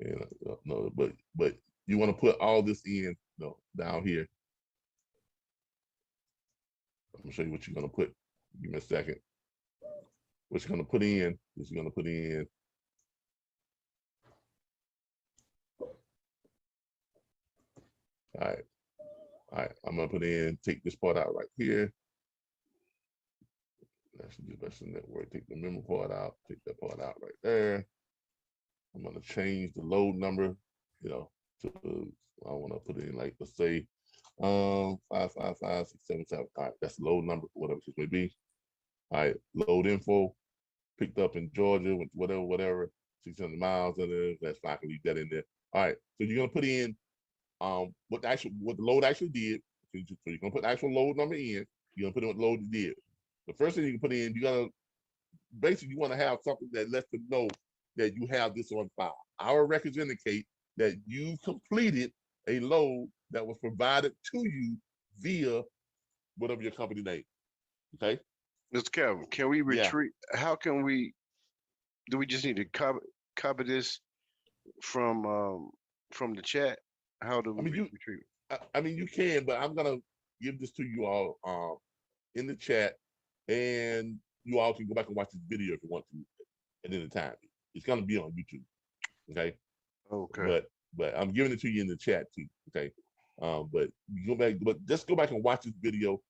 And no, but you want to put all this in, you know, down here. I'm gonna show you what you're gonna put. Give me a second. What you're gonna put in is you're gonna put in all right, I'm gonna put in, take this part out right here. That's the network, take the memo part out, take that part out right there. I'm gonna change the load number, you know, to, I wanna put in like, let's say, 555677. All right, that's the load number, whatever it may be. All right, load info, picked up in Georgia, with whatever, 600 miles in there, that's fine, I can leave that in there. All right, so you're gonna put in what the load actually did. So you're gonna put the actual load number in. You're gonna put in what load it did. The first thing you can put in, you gotta basically you want to have something that lets them know that you have this on file. Our records indicate that you completed a load that was provided to you via whatever your company name. Okay. Mr. Calvin, can we Yeah. retrieve? How can we? Do we just need to copy this from the chat? How do I we mean, retrieve? I mean, you can, but I'm gonna give this to you all in the chat, and you all can go back and watch this video if you want to at any time. It's gonna be on YouTube. Okay. Okay. But I'm giving it to you in the chat too. Okay. But you go back, but just go back and watch this video,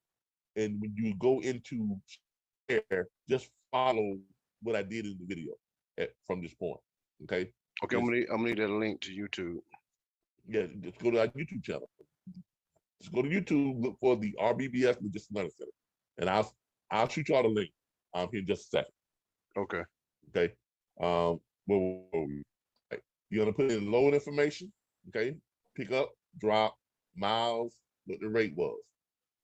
and when you go into share, just follow what I did in the video from this point. Okay. Okay. I'm gonna need that link to YouTube. Yeah, just go to our YouTube channel. Just go to YouTube, look for the RBBS Logistics Learning Center, and I'll shoot you all the link here in just a second. Okay. Okay. Where were we? Right. You're gonna put in load information. Okay. Pick up, drop, miles, what the rate was.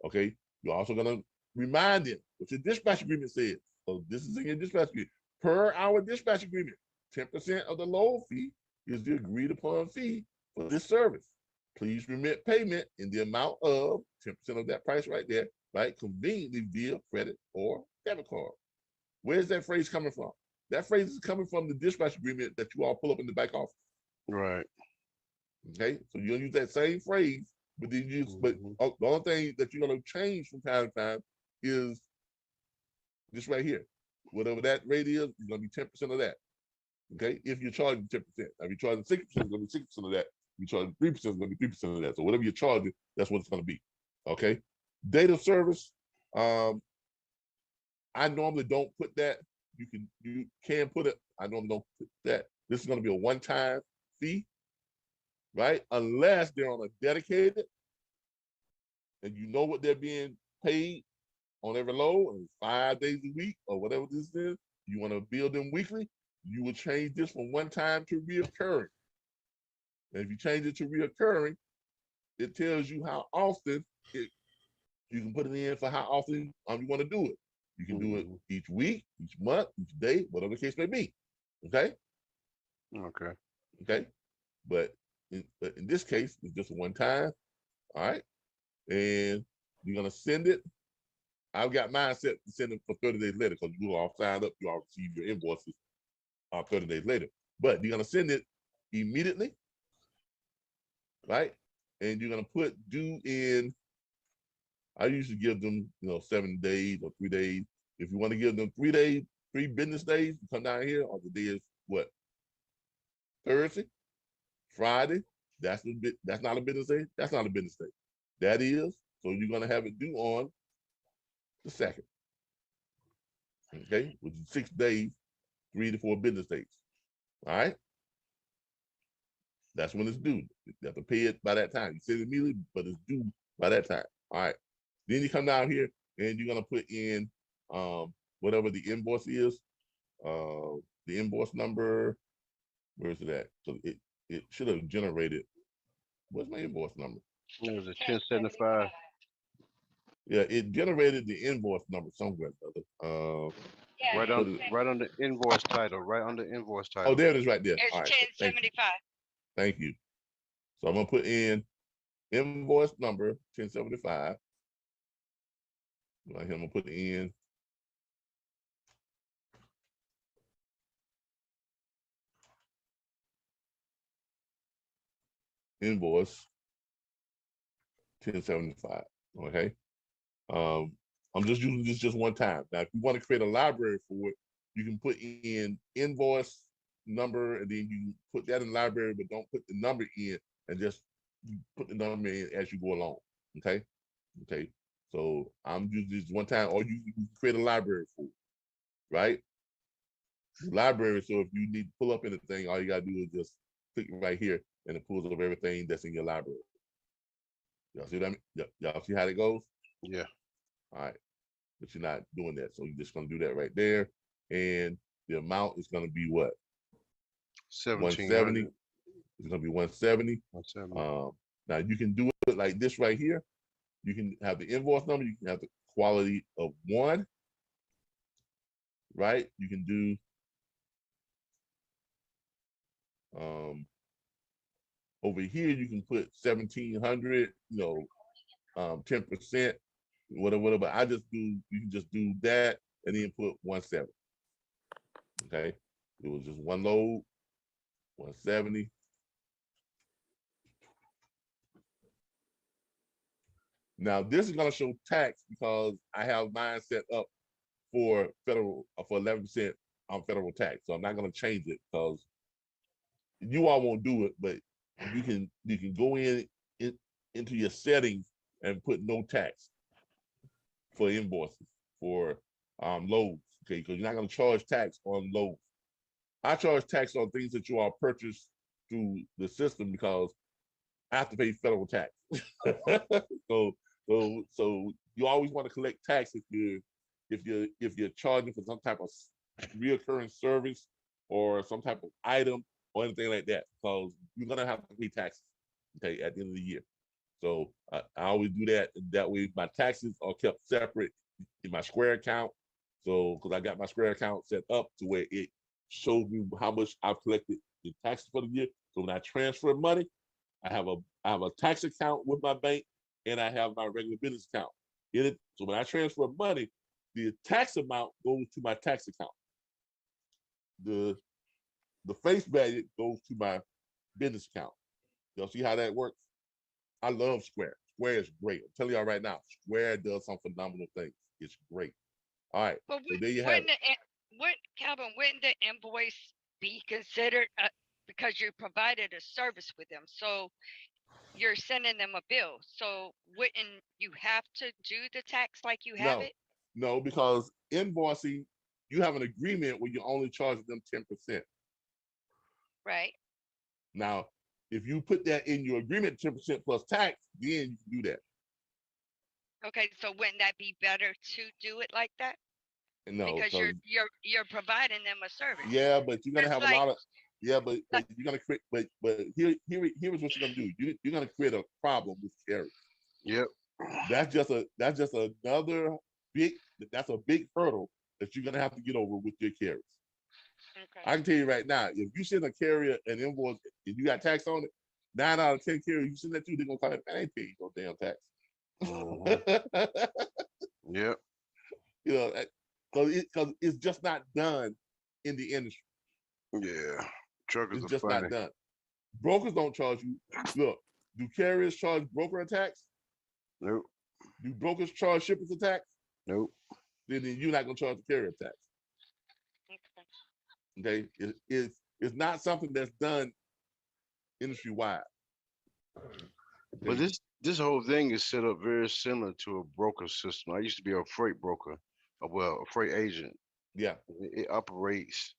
Okay. You're also gonna remind them what your dispatch agreement says. So this is in your dispatch agreement. Per our dispatch agreement, 10% of the load fee is the agreed upon fee for this service. Please remit payment in the amount of 10% of that price right there, right? Conveniently via credit or debit card. Where's that phrase coming from? That phrase is coming from the dispatch agreement that you all pull up in the back office. Right. Okay, so you're gonna use that same phrase, but then but the only thing that you're gonna change from time to time is this right here. Whatever that rate is gonna be 10% of that. Okay, if you're charging 10%. Now, if you're charging 6%, it's gonna be 6% of that. If you're charging 3%, it's gonna be 3% of that. So whatever you're charging, that's what it's gonna be. Okay. Date of service. I normally don't put that. You can put it. I normally don't put that. This is gonna be a one-time fee, right? Unless they're on a dedicated and you know what they're being paid on every load, and 5 days a week or whatever this is, you want to bill them weekly, you will change this from one time to reoccurring. And if you change it to reoccurring, it tells you how often you can put it in for how often you want to do it. You can do it each week, each month, each day, whatever the case may be. Okay? Okay. Okay. But in this case, it's just one time. All right. And you're going to send it. I've got mine set to send it for 30 days later because you all signed up, you all receive your invoices 30 days later. But you're going to send it immediately, right? And you're going to put due in, I usually give them, 7 days or 3 days. If you want to give them 3 days, 3 business days, you come down here, or the day is what? Thursday, Friday, that's not a business day. That's not a business day. That is, so you're going to have it due on the 2nd. Okay, which is 6 days, 3 to 4 business days. All right. That's when it's due. You have to pay it by that time. You send it immediately, but it's due by that time. All right. Then you come down here and you're gonna put in whatever the invoice is, the invoice number. Where is it at? So it should have generated. What's my invoice number? It was a 1075. Yeah, it generated the invoice number somewhere, brother. Right on the invoice title. Right on the invoice title. Oh, there it is, right there. It's All right. 1075. Thank you. So I'm gonna put in invoice number 1075. Right here, I'm gonna put in invoice 1075. Okay. I'm just using this just one time. Now, if you want to create a library for it, you can put in invoice number and then you put that in the library, but don't put the number in and just put the number in as you go along. Okay. Okay. So I'm using this one time, or you can create a library for it, right? Library. So if you need to pull up anything, all you gotta do is just click right here and it pulls up everything that's in your library. Y'all see what I mean? Y'all see how it goes? Yeah. All right. But you're not doing that. So you're just gonna do that right there. And the amount is gonna be what? 170. It's gonna be 170. 170. Now you can do it like this right here. You can have the invoice number, you can have the quality of 1, right? You can do Over here, you can put 1,700, 10%, whatever. But you can just do that and then put 170. Okay, it was just one load, 170. Now this is gonna show tax because I have mine set up for federal for 11% on federal tax. So I'm not gonna change it because you all won't do it, but you can go into your settings and put no tax for invoices for loads. Okay, because you're not gonna charge tax on loads. I charge tax on things that you all purchase through the system because I have to pay federal tax. so you always want to collect tax if you're charging for some type of reoccurring service or some type of item or anything like that, because you're gonna have to pay taxes, okay, at the end of the year. So I always do that, and that way my taxes are kept separate in my Square account. So because I got my Square account set up to where it shows me how much I've collected in taxes for the year. So when I transfer money, I have a tax account with my bank, and I have my regular business account in it. So when I transfer money, the tax amount goes to my tax account. The face value goes to my business account. Y'all see how that works? I love Square. Square is great. I'm telling y'all right now, Square does some phenomenal things. It's great. All right. But So there you have it. Calvin, wouldn't the invoice be considered because you provided a service with them? So you're sending them a bill. So wouldn't you have to do the tax like you have it? No, because invoicing, you have an agreement where you only charge them 10%. Right. Now, if you put that in your agreement, 10% plus tax, then you can do that. Okay, so wouldn't that be better to do it like that? No, because you're providing them a service. Yeah, but you're gonna It's have like, a lot of but you're gonna create but here's what you're gonna do. You're gonna create a problem with carriers. Yep. That's just another big hurdle that you're gonna have to get over with your carriers. okay. I can tell you right now, if you send a carrier an invoice and you got tax on it, 9 out of 10 carriers you send that to, they're gonna call it, man, I ain't paying no damn tax. Yep. You know, because it's just not done in the industry. Yeah. Truckers It's are just funny. not done. Brokers don't charge you. Look, do carriers charge broker a tax? Nope. Do brokers charge shippers a tax? Nope. Then you're not gonna charge the carrier a tax. Okay, it's not something that's done industry wide. But this whole thing is set up very similar to a broker system. I used to be a freight broker, a freight agent. Yeah. It operates.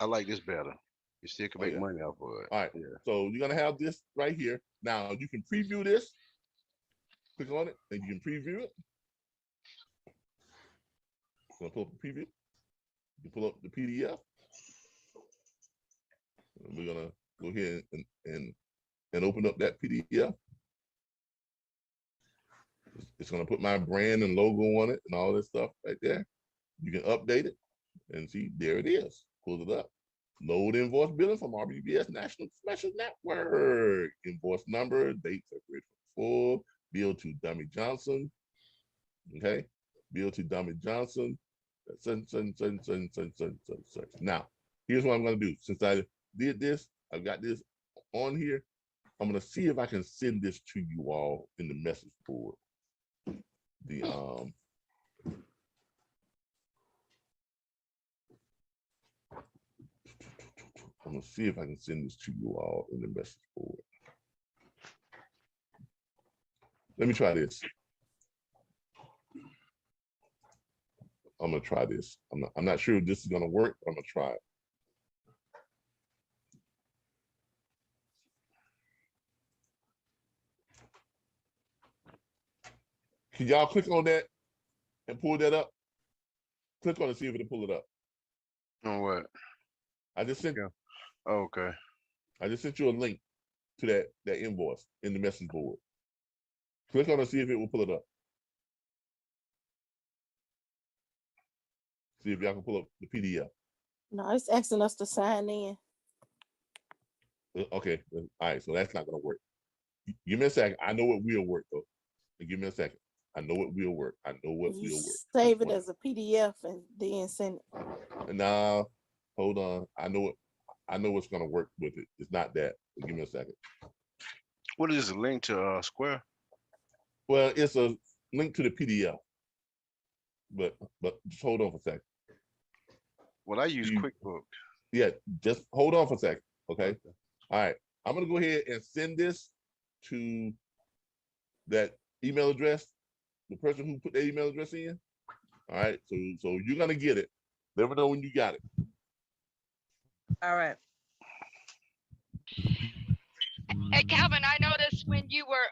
I like this better. You still can make yeah. money off of it. All right. Yeah. So you're gonna have this right here. Now you can preview this. Click on it, and you can preview it. Gonna pull up the preview. You pull up the PDF. And we're gonna go here and open up that PDF. It's gonna put my brand and logo on it and all this stuff right there. You can update it and see, there it is. Pull it up. Load invoice billing from RBBS National Special Network. Invoice number, date February 24, bill to Dummy Johnson. Okay, bill to Dummy Johnson. Now, here's what I'm gonna do. Since I did this, I've got this on here. I'm gonna see if I can send this to you all in the message board. I'm gonna see if I can send this to you all in the message board. Let me try this. I'm gonna try this. I'm not sure if this is gonna work, but I'm gonna try it. Can y'all click on that and pull that up? Click on it, see if it'll pull it up. On what? I just sent. Yeah. Oh, okay. I just sent you a link to that invoice in the message board. Click on it, see if it will pull it up. See if y'all can pull up the PDF. No, it's asking us to sign in. Okay, all right, so that's not gonna work. Give me a second. I know what will work though. Give me a second. I know what will work. I know what You will work. save it as a PDF and then send it. Nah, hold on. I know what's gonna work with it. It's not that. But give me a second. What is the link to Square? Well, it's a link to the PDF. But just hold on for a second. Well, I use You- QuickBooks. Yeah, just hold on for a second. Okay. All right. I'm gonna go ahead and send this to that email address, the person who put the email address in. All right. So you're gonna get it. Let me know when you got it. All right. Hey, Calvin, I noticed when you were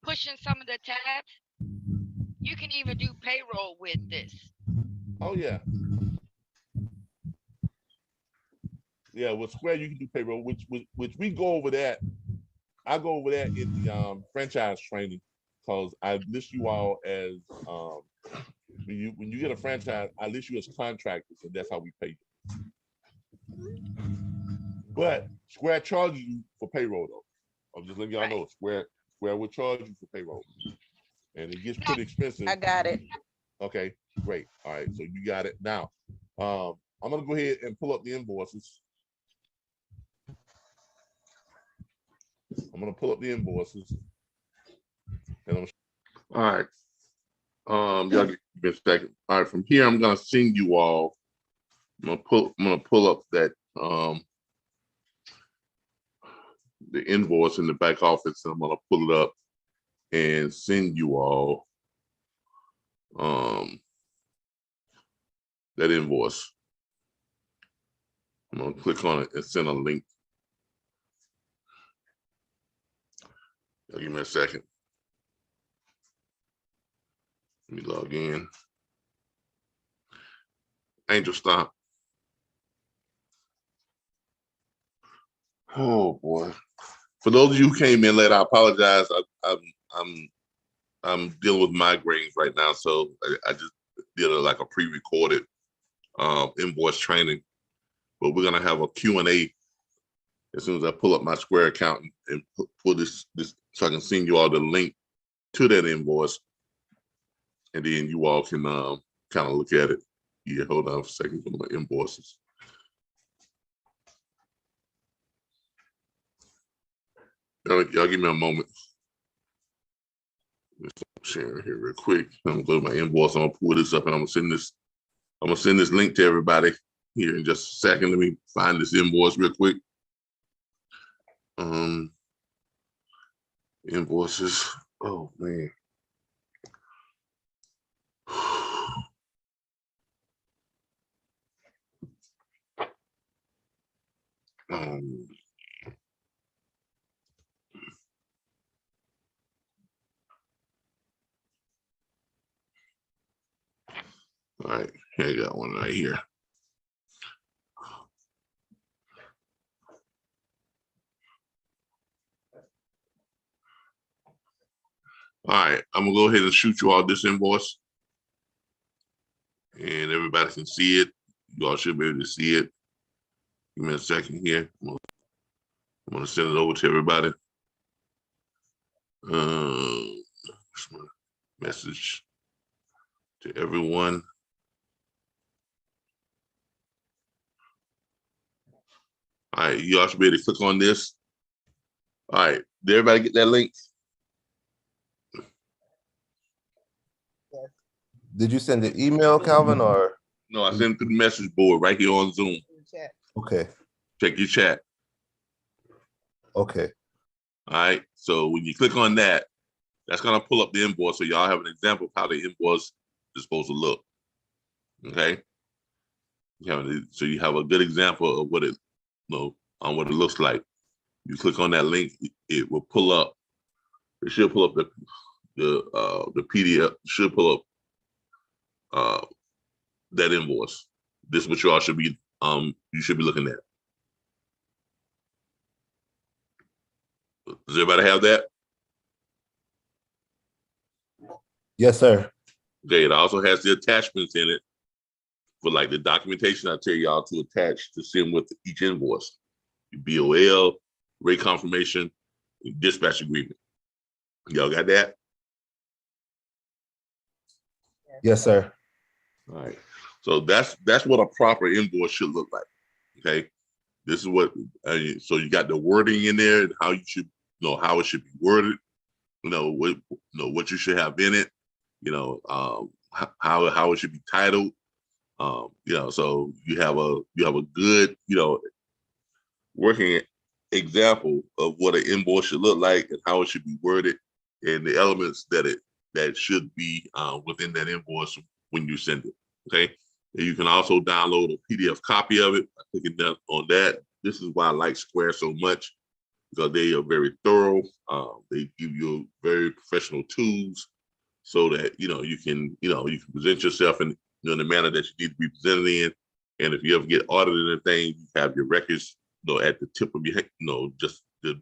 pushing some of the tabs, you can even do payroll with this. Oh yeah. Yeah, with Square you can do payroll, which we go over that. I go over that in the franchise training because I list you all as when you get a franchise, I list you as contractors, and that's how we pay you. But Square charges you for payroll though. I'm just letting y'all know Square will charge you for payroll. And it gets pretty expensive. I got it. Okay, great. All right, so you got it. Now, I'm gonna go ahead and pull up the invoices. I'm gonna pull up the invoices. And all right. Y'all give me a second. All right, from here I'm gonna send you all. I'm gonna pull up that the invoice in the back office, and I'm gonna pull it up and send you all that invoice. I'm gonna click on it and send a link. Give me a second. Let me log in. Angel, stop. Oh boy. For those of you who came in late, I apologize. I'm dealing with migraines right now, so I just did a pre-recorded invoice training. But we're gonna have a Q&A as soon as I pull up my Square account and pull this so I can send you all the link to that invoice, and then you all can kind of look at it. Yeah, hold on for a second for my invoices. Y'all give me a moment. Just sharing here real quick. I'm gonna go to my invoice. I'm gonna pull this up and I'm gonna send this link to everybody here in just a second. Let me find this invoice real quick. Invoices. Oh man. All right, here I got one right here. All right, I'm gonna go ahead and shoot you all this invoice, and everybody can see it. You all should be able to see it. Give me a second here. I'm gonna send it over to everybody. Message to everyone. All right, you all should be able to click on this. All right, did everybody get that link? Did you send the email, Calvin, or? No, I sent it through the message board right here on Zoom. Okay. Check your chat. Okay. All right, so when you click on that, that's gonna pull up the invoice, so y'all have an example of how the invoice is supposed to look. Okay, so you have a good example of what it, what it looks like. You click on that link, it will pull up. It should pull up the PDF. Should pull up that invoice. This is what you all should be you should be looking at. Does everybody have that? Yes, sir. Okay, it also has the attachments in it for like the documentation I tell y'all to attach to send with each invoice. BOL, rate confirmation, and dispatch agreement. Y'all got that? Yes, sir. All right. So that's what a proper invoice should look like. Okay. This is what. So you got the wording in there, and how you should how it should be worded. What you should have in it. How it should be titled. So you have a good working example of what an invoice should look like and how it should be worded, and the elements that should be within that invoice when you send it. Okay. And you can also download a PDF copy of it by clicking down on that. This is why I like Square so much, because they are very thorough. They give you very professional tools so that you can present yourself in the manner that you need to be presented in. And if you ever get audited and things, you have your records at the tip of your head,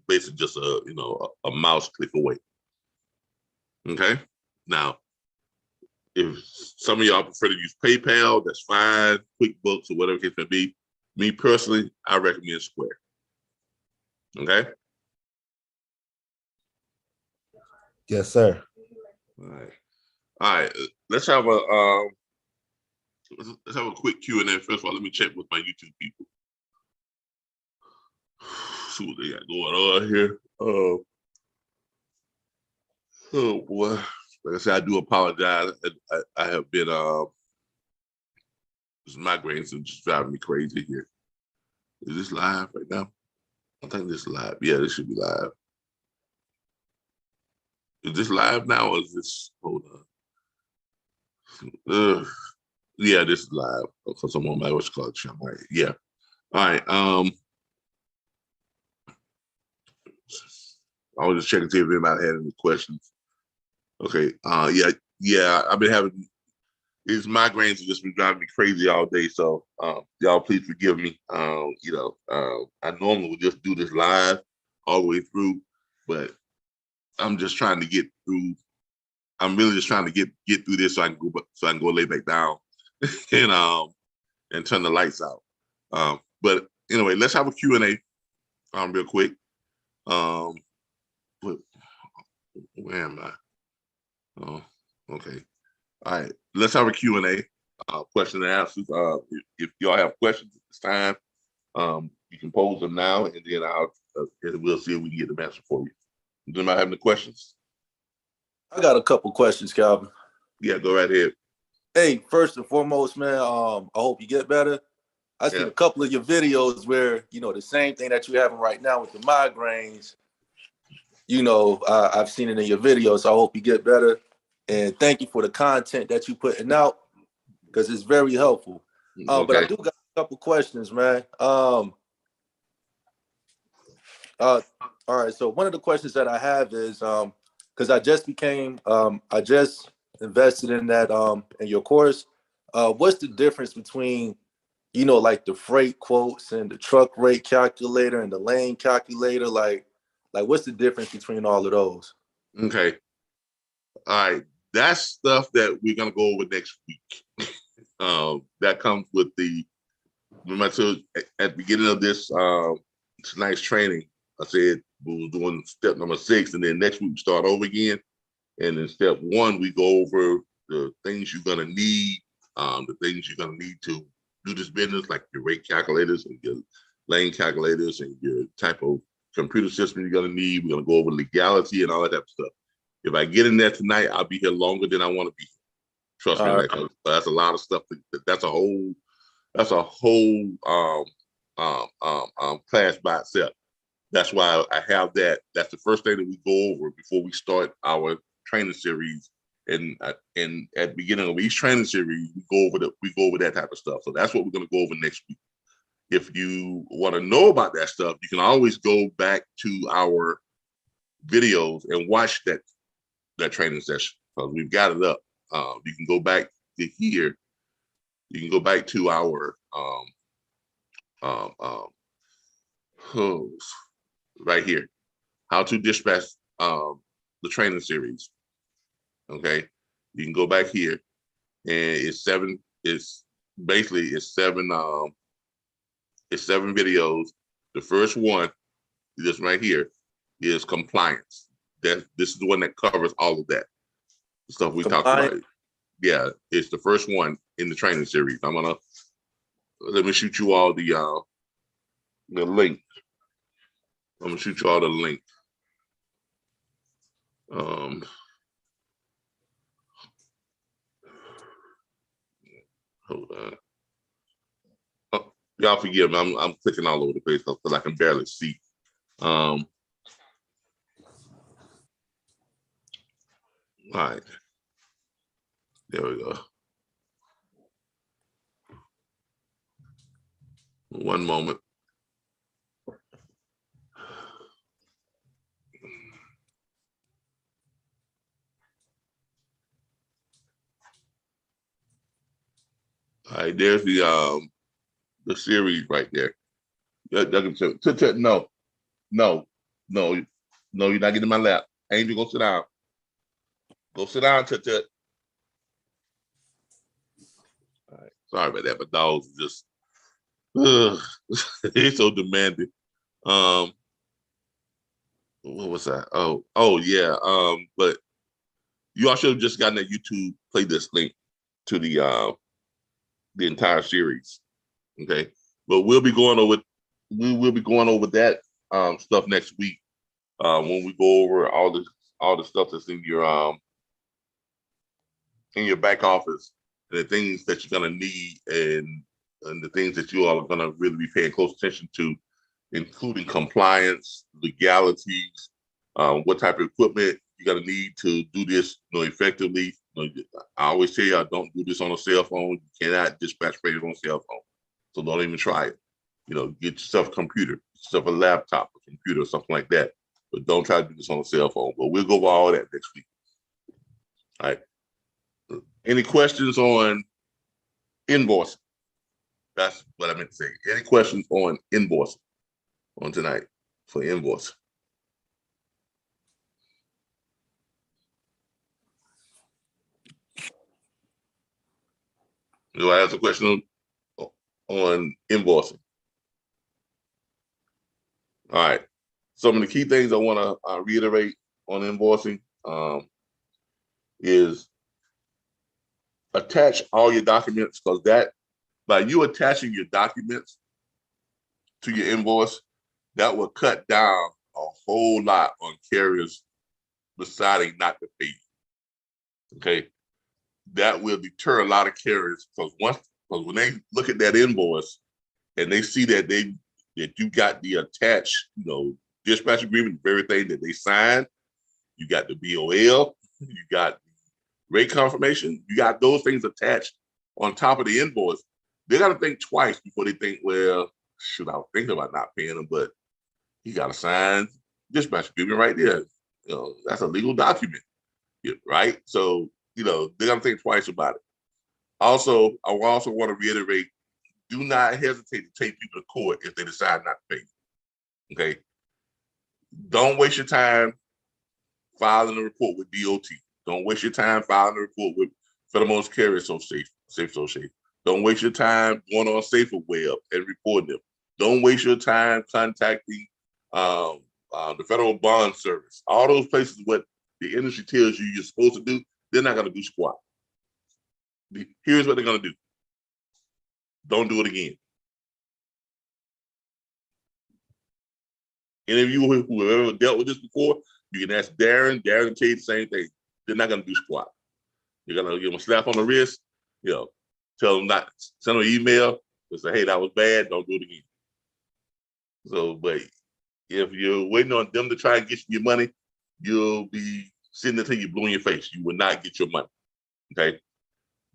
basically just a mouse click away. Okay. Now, if some of y'all prefer to use PayPal, that's fine. QuickBooks or whatever it may be. Me personally, I recommend Square. Okay. Yes, sir. All right. Let's have a quick Q&A. First of all, let me check with my YouTube people. See what they got going on here. Oh boy. Like I said, I do apologize. I have been this migraines are just driving me crazy here. Is this live right now? I think this is live. Yeah, this should be live. Is this live now or is this, hold on. Yeah, this is live because I'm on my what's called channel. Right. Yeah. All right. I was just checking to see if anybody had any questions. Okay. Yeah. I've been having these migraines have just been driving me crazy all day. So y'all please forgive me. I normally would just do this live all the way through, but I'm just trying to get through. I'm really just trying to get through this so I can go lay back down and turn the lights out. But anyway, let's have a Q&A real quick. Where am I? Oh, okay. All right, let's have a Q&A, question and answers. If y'all have questions at this time, you can pose them now, and then we'll see if we can get them answered for you. Does anybody have any questions? I got a couple questions, Calvin. Yeah, go right ahead. Hey, first and foremost, man, I hope you get better. I seen a couple of your videos where, the same thing that you're having right now with the migraines, I've seen it in your videos. So I hope you get better. And thank you for the content that you're putting out because it's very helpful. Okay. But I do got a couple questions, man. All right. So one of the questions that I have is, because I just invested in that, in your course. What's the difference between, like the freight quotes and the truck rate calculator and the lane calculator? Like what's the difference between all of those? Okay. All right. That's stuff that we're going to go over next week. That comes with remember at the beginning of this tonight's training, I said we were doing step number 6, and then next week we start over again. And in step 1, we go over the things you're going to need, the things you're going to need to do this business, like your rate calculators and your lane calculators and your type of computer system you're going to need. We're going to go over legality and all that type of stuff. If I get in there tonight, I'll be here longer than I want to be. Trust me, that's a lot of stuff. That's a whole class by itself. That's why I have that. That's the first thing that we go over before we start our training series. And at the beginning of each training series, we go over that type of stuff. So that's what we're going to go over next week. If you want to know about that stuff, you can always go back to our videos and watch that training session because we've got it up. You can go back to here. You can go back to our right here, how to dispatch the training series. Okay, you can go back here, and it's 7 videos, The first one, this right here, is compliance. This is the one that covers all of that. The stuff we talked about. Yeah, it's the first one in the training series. Let me shoot you all the link. I'm gonna shoot you all the link. Hold on. Oh, y'all forgive me. I'm clicking all over the place because I can barely see. All right. There we go. One moment. All right, there's the series right there. No, you're not getting my lap. Angel, go sit down. Go sit down, Tut. All right, sorry about that, but dogs just it's so demanding. What was that? Oh yeah. But you all should have just gotten that YouTube playlist link to the entire series. Okay, but we will be going over that stuff next week when we go over all the stuff that's in your back office, and the things that you're gonna need, and the things that you all are gonna really be paying close attention to, including compliance, legalities, what type of equipment you're gonna need to do this, effectively. I always tell y'all, don't do this on a cell phone. You cannot dispatch freight on a cell phone. So don't even try it. Get yourself a computer, a laptop, a computer, or something like that. But don't try to do this on a cell phone. But we'll go over all that next week. All right. Any questions on invoicing? That's what I meant to say. Any questions on invoicing on tonight for invoice? Do I ask a question on invoicing? All right. Some of the key things I want to reiterate on invoicing is attach all your documents, because by you attaching your documents to your invoice, that will cut down a whole lot on carriers deciding not to pay you. Okay, that will deter a lot of carriers, because when they look at that invoice and they see that you got the attached, dispatch agreement, everything that they signed, you got the BOL, you got rate confirmation, you got those things attached on top of the invoice. They got to think twice before they think, well, should I think about not paying them? But you got to sign dispatch agreement right there. That's a legal document, right? So, they got to think twice about it. Also, I also want to reiterate, do not hesitate to take people to court if they decide not to pay you. Okay? Don't waste your time filing a report with DOT. Don't waste your time filing a report with Federal Most Carrier Association. Don't waste your time going on SaferWeb and reporting them. Don't waste your time contacting the Federal Bond Service. All those places what the industry tells you you're supposed to do, they're not going to do squat. Here's what they're going to do. Don't do it again. Any of you who have ever dealt with this before, you can ask Darren. Darren will tell you the same thing. They're not going to do squat. You're going to give them a slap on the wrist, tell them not, send them an email and say, hey, that was bad, don't do it again. So, but if you're waiting on them to try and get you your money, you'll be sitting until you're blue in your face. You will not get your money, okay?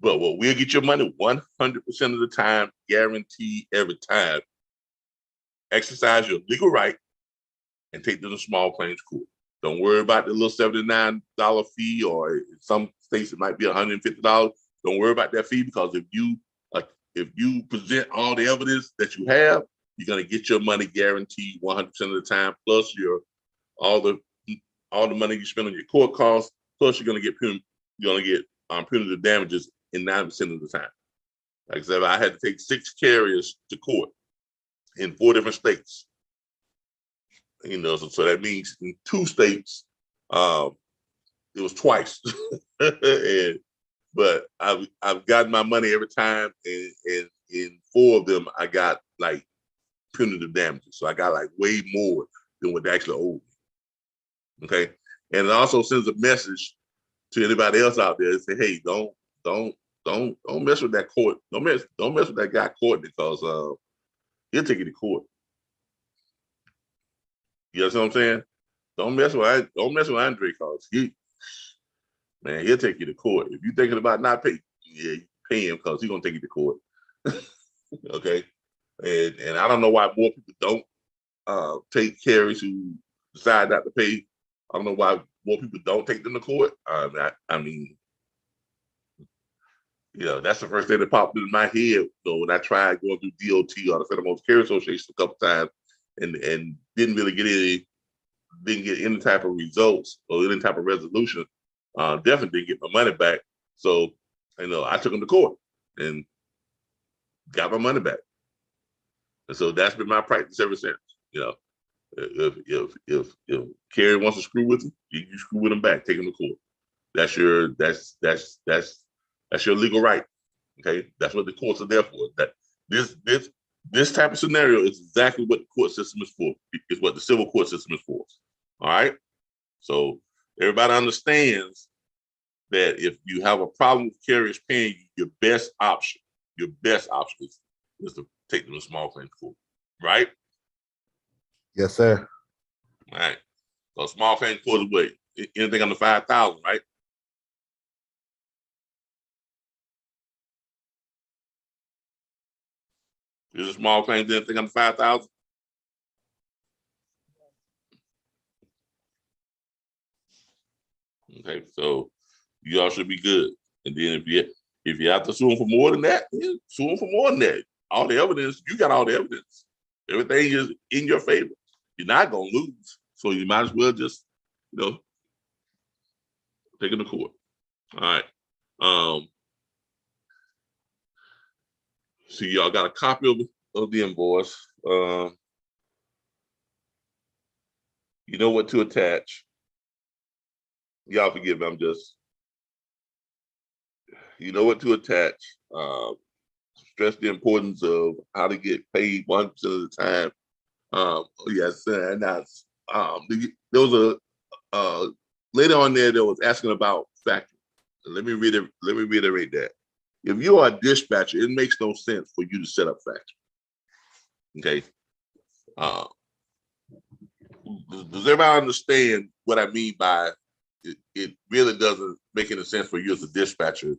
But what will get your money 100% of the time, guaranteed every time, exercise your legal right and take them to small claims court. Don't worry about the little $79 fee, or in some states it might be $150. Don't worry about that fee, because if you present all the evidence that you have, you're gonna get your money guaranteed 100% of the time, plus all the money you spend on your court costs, plus you're gonna get punitive damages in 9% of the time. Like I said, I had to take 6 carriers to court in 4 different states. You know, so that means in 2 states, it was twice. But I've gotten my money every time, and in 4 of them I got like punitive damages. So I got like way more than what they actually owed me. Okay. And it also sends a message to anybody else out there and say, hey, don't mess with that court. Don't mess with that guy court, because he'll take you to court. You know what I'm saying? Don't mess with Andre, because he'll take you to court. If you're thinking about not paying, yeah, you pay him, because he's gonna take you to court. Okay. And I don't know why more people don't take carriers who decide not to pay. I don't know why more people don't take them to court. I mean, that's the first thing that popped into my head. So when I tried going through DOT, or the Federal Motor Carrier Association, a couple times, and didn't get any type of results or any type of resolution, definitely didn't get my money back. So I took them to court and got my money back. And so that's been my practice ever since. If carrier wants to screw with you screw with them back, take them to court. That's your legal right. Okay, that's what the courts are there for. That this type of scenario is exactly what the court system is for. It's what the civil court system is for. All right. So everybody understands that if you have a problem with carriers paying you, your best option is to take them to small claims court. Right? Yes, sir. All right. So small claims court is what? Anything under 5,000, right? Is a small claim anything under 5,000? Okay, so you all should be good. And then if you have to sue them for more than that, sue them for more than that. All the evidence, you got all the evidence. Everything is in your favor. You're not gonna lose, so you might as well just, take it to court. All right. So y'all got a copy of the invoice. You know what to attach. Y'all forgive me, you know what to attach. Stress the importance of how to get paid 1% of the time. Yes, and that's there was a lady on there that was asking about factoring. Let me reiterate that. If you are a dispatcher, it makes no sense for you to set up factoring. Okay. Does everybody understand what I mean by it really doesn't make any sense for you as a dispatcher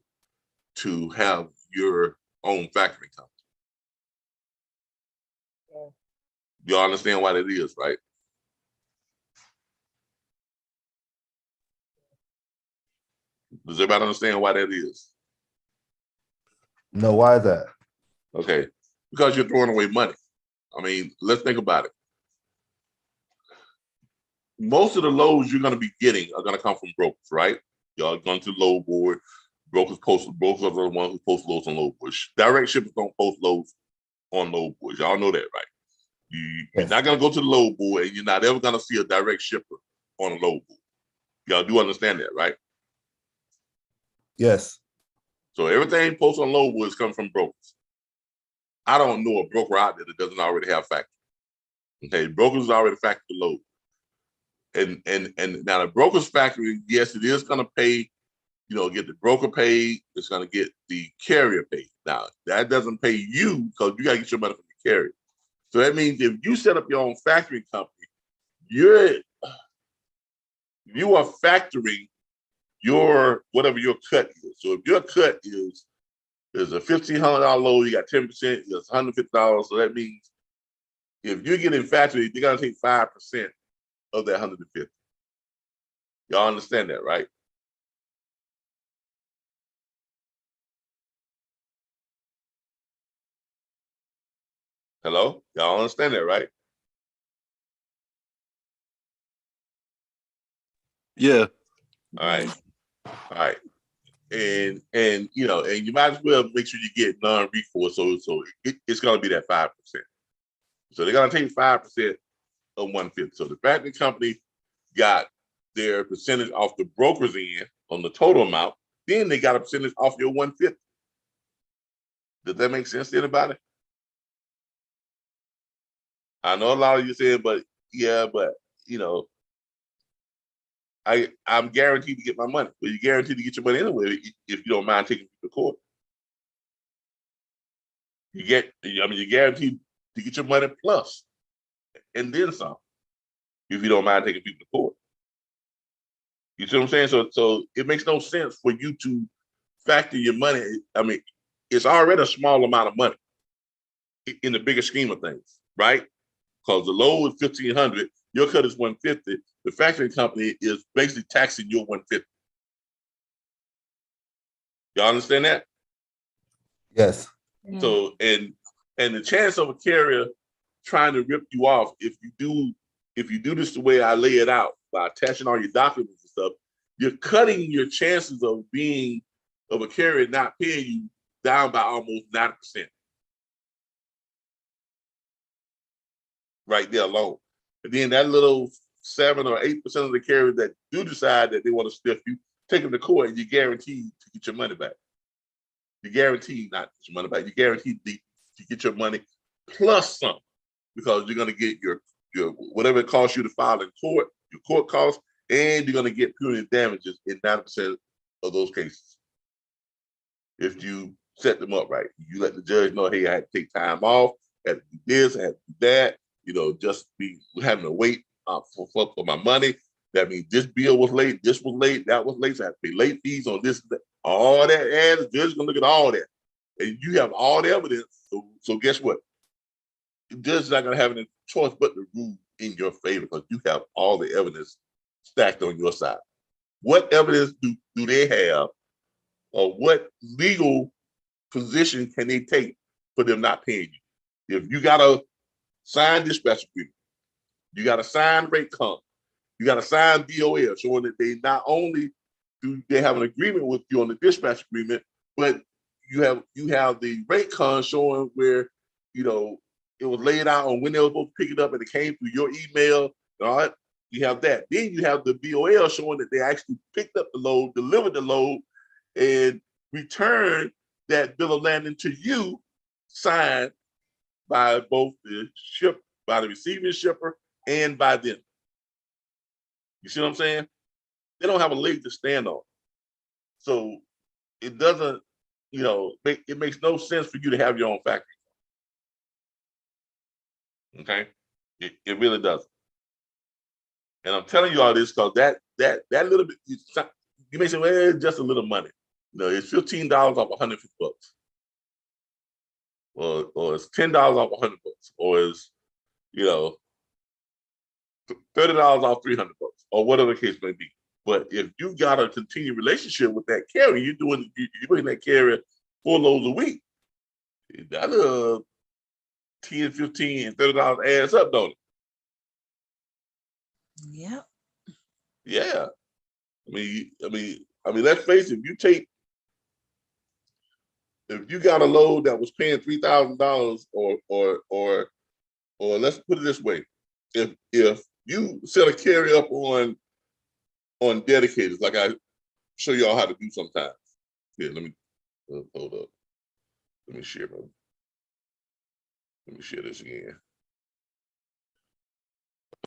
to have your own factoring company? Yeah. You all understand why that is, right? Does everybody understand why that is? No, why is that? Okay, because you're throwing away money. I mean, let's think about it. Most of the loads you're going to be getting are going to come from brokers, right? Y'all going to the load board. Brokers are the ones who post loads on load boards. Direct shippers don't post loads on load boards. Y'all know that, right? You're not going to go to the load board, and you're not ever going to see a direct shipper on a load board. Y'all do understand that, right? Yes. So everything posted on load boards comes from brokers. I don't know a broker out there that doesn't already have factory. Okay, brokers already factor the load. And now the broker's factory, yes, it is going to pay, get the broker paid. It's going to get the carrier paid. Now, that doesn't pay you because you got to get your money from the carrier. So that means if you set up your own factoring company, you are factoring your whatever your cut is. So if your cut is a $1,500 load, you got 10%, it's $150. So that means if you're getting factory, you're going to take 5% of that 150. Y'all understand that, right? Hello? Y'all understand that, right? Yeah. All right. All right. And you might as well make sure you get non-recourse. So it's gonna be that 5%. So they're gonna take 5%. of 150. So the factoring company got their percentage off the broker's end on the total amount. Then they got a percentage off your 150. Does that make sense to anybody? I know a lot of you saying, but yeah, but you know, I'm guaranteed to get my money. Well, you're guaranteed to get your money anyway if you don't mind taking people to court. You're guaranteed to get your money plus and then some if you don't mind taking people to court. You see what I'm saying? So it makes no sense for you to factor your money. I mean, it's already a small amount of money in the bigger scheme of things, right? Because the low is 1,500, your cut is 150. The factoring company is basically taxing your 150. Y'all understand that? Yes. So and the chance of a carrier trying to rip you off if you do this the way I lay it out by attaching all your documents and stuff, you're cutting your chances of a carrier not paying you down by almost 90%. Right there alone. And then that little 7 or 8% of the carriers that do decide that they want to stiff you, take them to court and you're guaranteed to get your money back. You're guaranteed not to get your money back. You're guaranteed to get your money plus some, because you're going to get your whatever it costs you to file in court, your court costs, and you're going to get punitive damages in 90% of those cases. If you set them up right, you let the judge know, hey, I had to take time off, I had to do this, I had to do that, just be having to wait for my money. That means this bill was late, this was late, that was late, so I have to pay late fees on this, all that, and the judge is going to look at all that. And you have all the evidence, so guess what? The judge is not going to have any choice but to rule in your favor because you have all the evidence stacked on your side. What evidence do they have, or what legal position can they take for them not paying you? If you got a signed dispatch agreement, you got a signed rate comp, you got a signed DOL showing that they not only do they have an agreement with you on the dispatch agreement, but you have the rate con showing where it was laid out on when they were supposed to pick it up and it came through your email. All right, you have that. Then you have the BOL showing that they actually picked up the load, delivered the load, and returned that bill of landing to you, signed by both by the receiving shipper and by them. You see what I'm saying? They don't have a leg to stand on. So it doesn't, it makes no sense for you to have your own factory. Okay? It really doesn't. And I'm telling you all this because that little bit, you may say, well, it's just a little money. It's $15 off $150. Or it's $10 off $100, or it's $30 off $300, or whatever the case may be. But if you got a continued relationship with that carrier, you're bringing that carrier 4 loads a week. That $10, $15, and $30 adds up, don't it? Yep. Yeah. I mean, let's face it. If you got a load that was paying $3,000, or let's put it this way, if you set a carrier up on dedicators, like I show y'all how to do sometimes. Here, let me hold up. Let me share this again.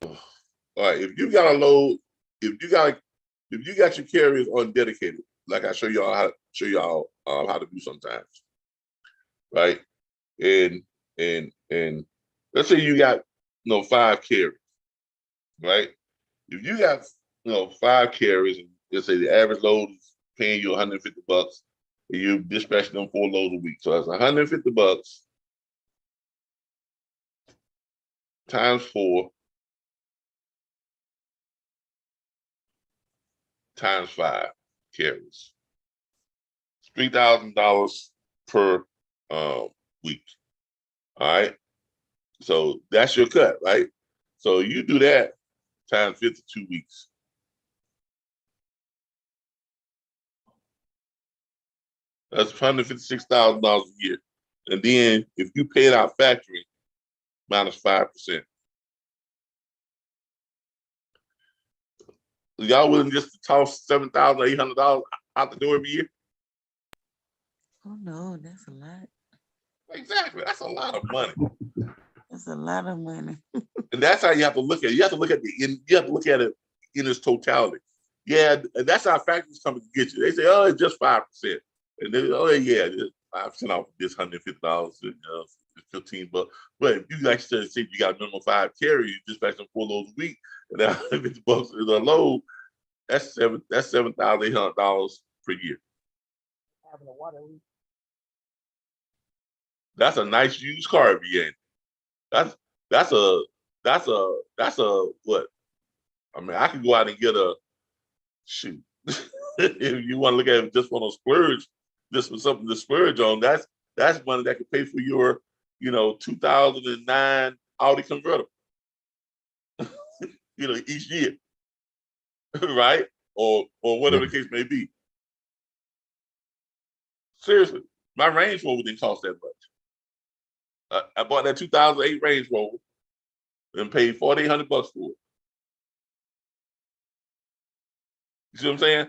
All right, if you got a load, if you got your carriers on dedicated, like I show y'all how to do sometimes, right? And let's say you got 5 carriers, right? If you got 5 carriers, and let's say the average load is paying you $150, and you dispatching them 4 loads a week, so that's $150 times 4 times 5 carriers. It's $3,000 per week. All right. So that's your cut, right? So you do that times 52 weeks. That's $156,000 a year. And then if you pay it out factory, minus 5%. Y'all willing just to toss $7,800 out the door every year? Oh no, that's a lot. Exactly. That's a lot of money. That's a lot of money. And that's how you have to look at it. You have to look at it in its totality. Yeah, and that's how factories come to get you. They say, oh, it's just 5%. And then, oh yeah, just 5% off this $150, you know, it's $15. But if you like say you got a minimum 5 carriers, you dispatch them 4 loads a week, and that $50 is a load, that's $7,800 per year. Having a water leak. That's a nice used car if you ain't. That's a what? I mean, I could go out and get a shoot. If you want to look at it just want to splurge, just for something to splurge on, that's money that could pay for your, 2009 Audi convertible. Each year. Right? Or whatever the case may be. Seriously, my Range Rover didn't cost that much. I bought that 2008 Range Rover and paid $4,800 for it. You see what I'm saying?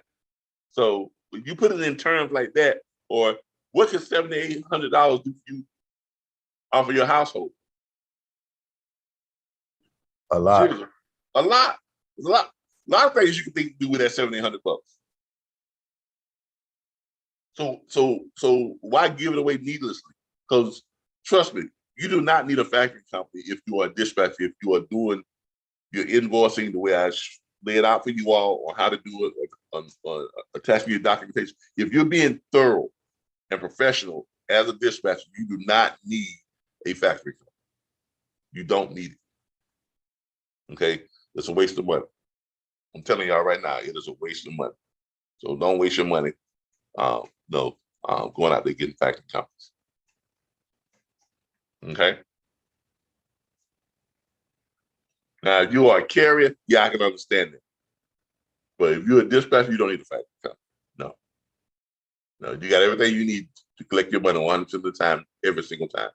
So when you put it in terms like that, or what could $7,800 do for you off of your household? A lot. Seriously, a lot. There's a lot of things you can do with that $7,800. So why give it away needlessly? Because trust me, you do not need a factory company if you are a dispatcher, if you are doing your invoicing the way I lay it out for you all, or how to do it, attach your documentation. If you're being thorough and professional as a dispatcher, you do not need a factory company. You don't need it. Okay? It's a waste of money. I'm telling y'all right now, it is a waste of money. So don't waste your money. Going out there getting factory companies. Okay? Now, if you are a carrier, yeah, I can understand that. But if you're a dispatcher, you don't need a factory company. No, you got everything you need to collect your money 100% of the time, every single time.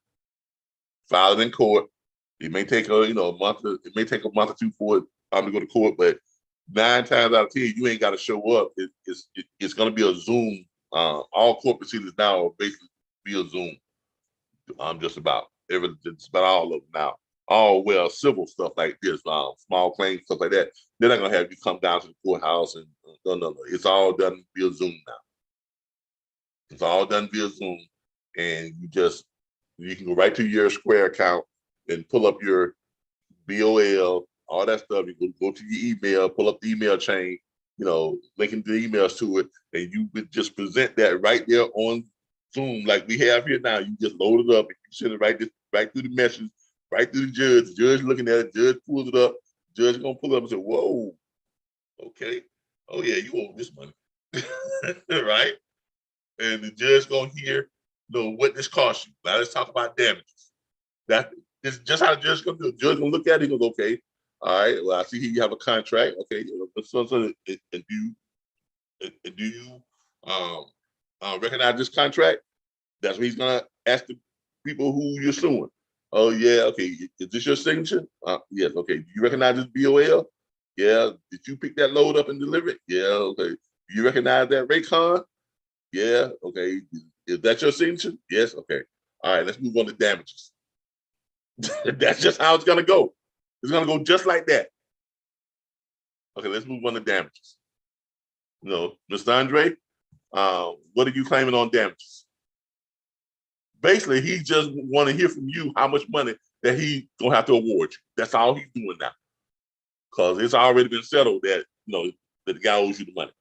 File it in court. It may take a month. It may take a month or two for it to go to court, but 9 times out of 10, you ain't got to show up. It's going to be a Zoom. All court proceedings now are basically via Zoom. Just about all of them now. All civil stuff like this, small claims, stuff like that. They're not gonna have you come down to the courthouse and no. It's all done via Zoom now. It's all done via Zoom, and you can go right to your Square account and pull up your BOL, all that stuff. You can go to your email, pull up the email chain, linking the emails to it, and you would just present that right there on Zoom like we have here now. You just load it up and you send it right through the message, right through the judge. The judge looking at it, judge pulls it up, judge gonna pull it up and say, whoa, okay. Oh yeah, you owe this money. Right? And the judge gonna hear, what this cost you. Now let's talk about damages. This is just how the judge gonna do it. The judge gonna look at it, he goes, okay, all right, well, I see here you have a contract. Okay, and do you recognize this contract? That's what he's gonna ask the people who you're suing. Oh yeah, okay. Is this your signature? Yes. Okay. Do you recognize this BOL? Yeah. Did you pick that load up and deliver it? Yeah. Okay. Do you recognize that Raycon? Yeah. Okay. Is that your signature? Yes. Okay. All right. Let's move on to damages. That's just how it's gonna go. It's gonna go just like that. Okay. Let's move on to damages. Mr. Andre, what are you claiming on damages? Basically, he just want to hear from you how much money that he gonna have to award you. That's all he's doing now, because it's already been settled that that the guy owes you the money.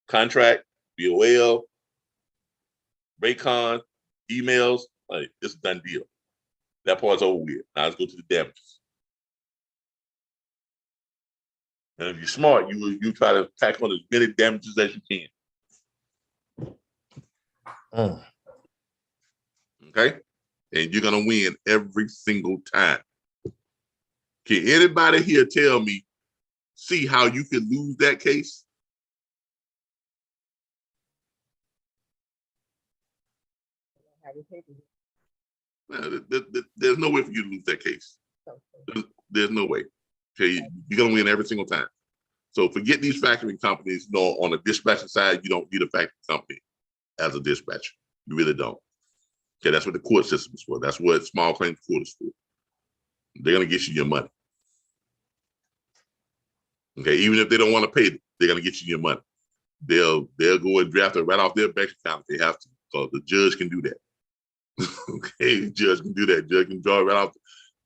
Contract, BOL, Raycon, emails, like it's a done deal. That part's over with. Now let's go to the damages. And if you're smart, you try to tack on as many damages as you can. Okay? And you're gonna win every single time. Can anybody here tell me, see how you can lose that case? There's no way for you to lose that case. There's no way. Okay, you're gonna win every single time. So forget these factoring companies. You know, on the dispatcher side, you don't need a factoring company as a dispatcher. You really don't. Okay, that's what the court system is for. That's what small claims court is for. They're gonna get you your money. Okay, even if they don't want to pay it, they're gonna get you your money. They'll go and draft it right off their bank account if they have to, because the judge can do that. Okay, the judge can do that. Judge can draw it right off,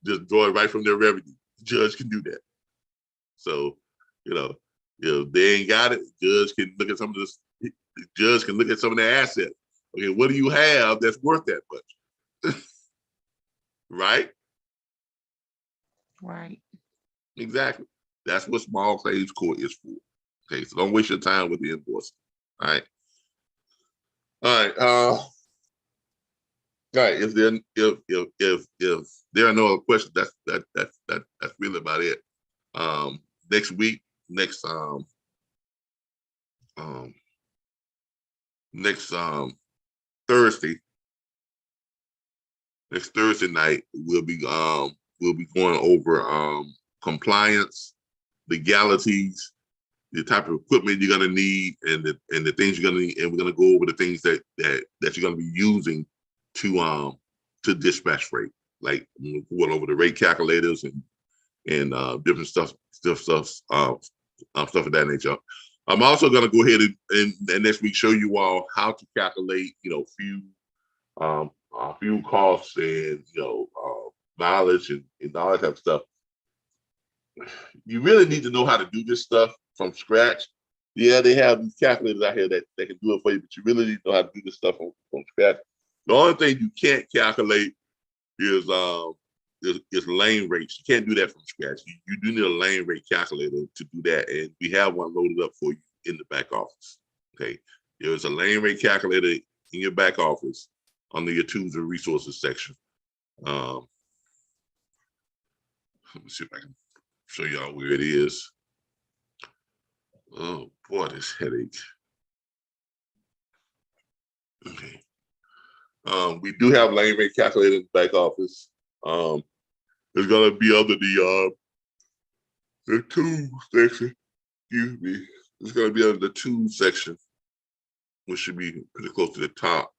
just draw it right from their revenue. The judge can do that. So, you know, if they ain't got it, the judge can look at some of this. The judge can look at some of their assets. Okay, what do you have that's worth that much? Right? Right. Exactly. That's what small claims court is for. Okay, so don't waste your time with the invoice. All right. All right. All right. If there are no other questions, that's really about it. Next week, next Thursday, next Thursday night, we'll be going over compliance, legalities, the type of equipment you're gonna need, and the things you're gonna need, and we're gonna go over the things that you're gonna be using to dispatch freight. Like we went over the rate calculators and different stuff of that nature. I'm also gonna go ahead and next week show you all how to calculate, fuel costs and mileage and all that type of stuff. You really need to know how to do this stuff from scratch. Yeah, they have these calculators out here that can do it for you, but you really need to know how to do this stuff from scratch. The only thing you can't calculate is lane rates. You can't do that from scratch. You do need a lane rate calculator to do that, and we have one loaded up for you in the back office. Okay, there's a lane rate calculator in your back office under your tools and resources section. Let me see if I can show y'all where it is. Oh boy, this headache. Okay. We do have lane rate calculator in the back office. It's gonna be under the tools section. Excuse me. It's gonna be under the tools section, which should be pretty close to the top.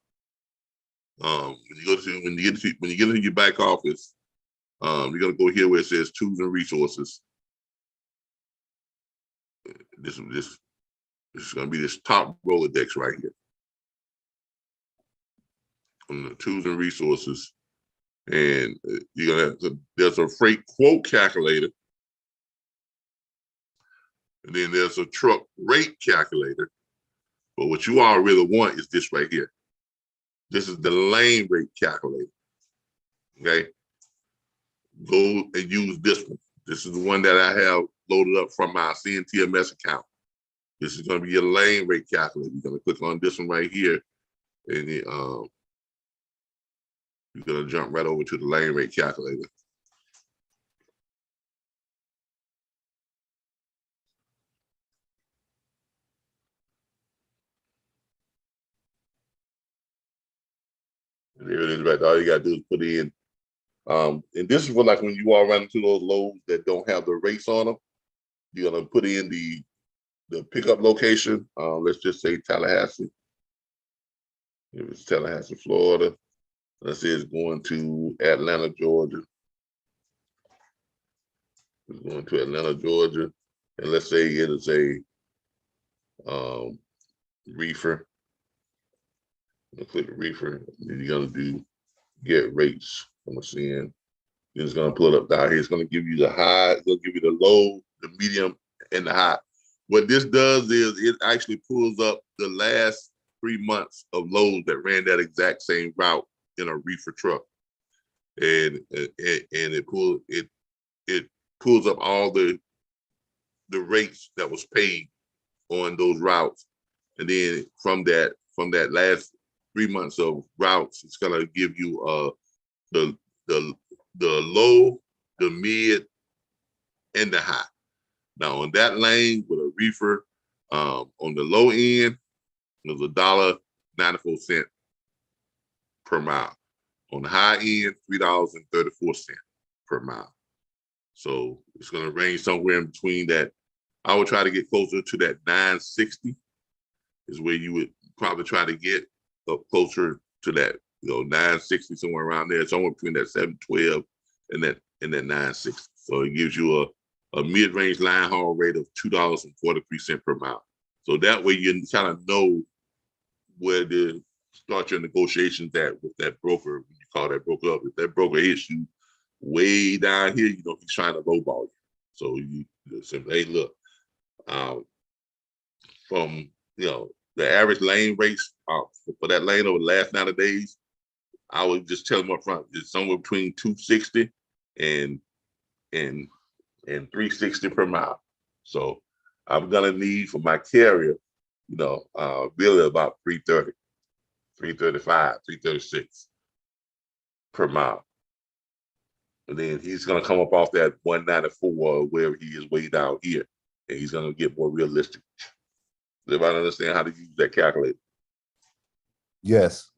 When you get into your back office, you're gonna go here where it says tools and resources. This is gonna be this top Rolodex right here. On the tools and resources, and you're gonna have there's a freight quote calculator, and then there's a truck rate calculator. But what you all really want is this right here. This is the lane rate calculator. Okay, go and use this one. This is the one that I have loaded up from my CNTMS account. This is going to be your lane rate calculator. You're going to click on this one right here, and you're going to jump right over to the lane rate calculator. And there it is right there. All you got to do is put in. And this is for like when you all run into those loads that don't have the rates on them. You're going to put in the pickup location. Let's just say Tallahassee. If it's Tallahassee, Florida. Let's say it's going to Atlanta, Georgia. It's going to Atlanta, Georgia. And let's say it is a reefer. I'll click reefer. Then you're going to do get rates from a CN. Then it's going to pull it up down here. It's going to give you the high. It's going to give you the low, the medium, and the high. What this does is it actually pulls up the last 3 months of loads that ran that exact same route in a reefer truck, and it pulls up all the rates that was paid on those routes, and then from that last 3 months of routes, it's gonna give you the low, the mid, and the high. Now on that lane with a reefer, on the low end, it was $1.94 per mile. On the high end, $3.34 per mile. So it's going to range somewhere in between that I would try to get closer to that 960 is where you would probably try to get up closer to that, 960, somewhere around there, somewhere between that 712 and that 960. So it gives you a mid-range line haul rate of $2.43 per mile. So that way you kind of know where to start your negotiations at with that broker when you call that broker up. If that broker hits you way down here, he's trying to lowball you. So you say, hey, look, from the average lane race for that lane over the last 90 days, I would just tell them up front, it's somewhere between 260 and 360 per mile. So I'm gonna need for my carrier, really about 330, 335, 336 per mile. And then he's gonna come up off that 194 wherever he is way down here, and he's gonna get more realistic. Does everybody understand how to use that calculator? Yes.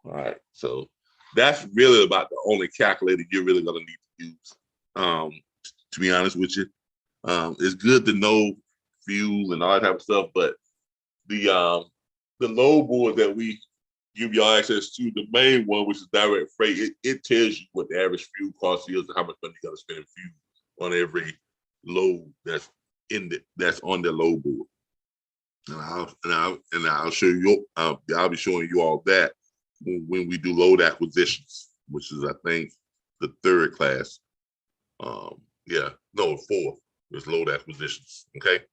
All right, so that's really about the only calculator you're really gonna need to use. To be honest with you, it's good to know fuel and all that type of stuff, but the load board that we give y'all access to, the main one, which is direct freight, it tells you what the average fuel cost is and how much money you got to spend in fuel on every load that's on the load board. And I'll show you. I'll be showing you all that when we do load acquisitions, which is I think the third class. Fourth is load acquisitions. Okay,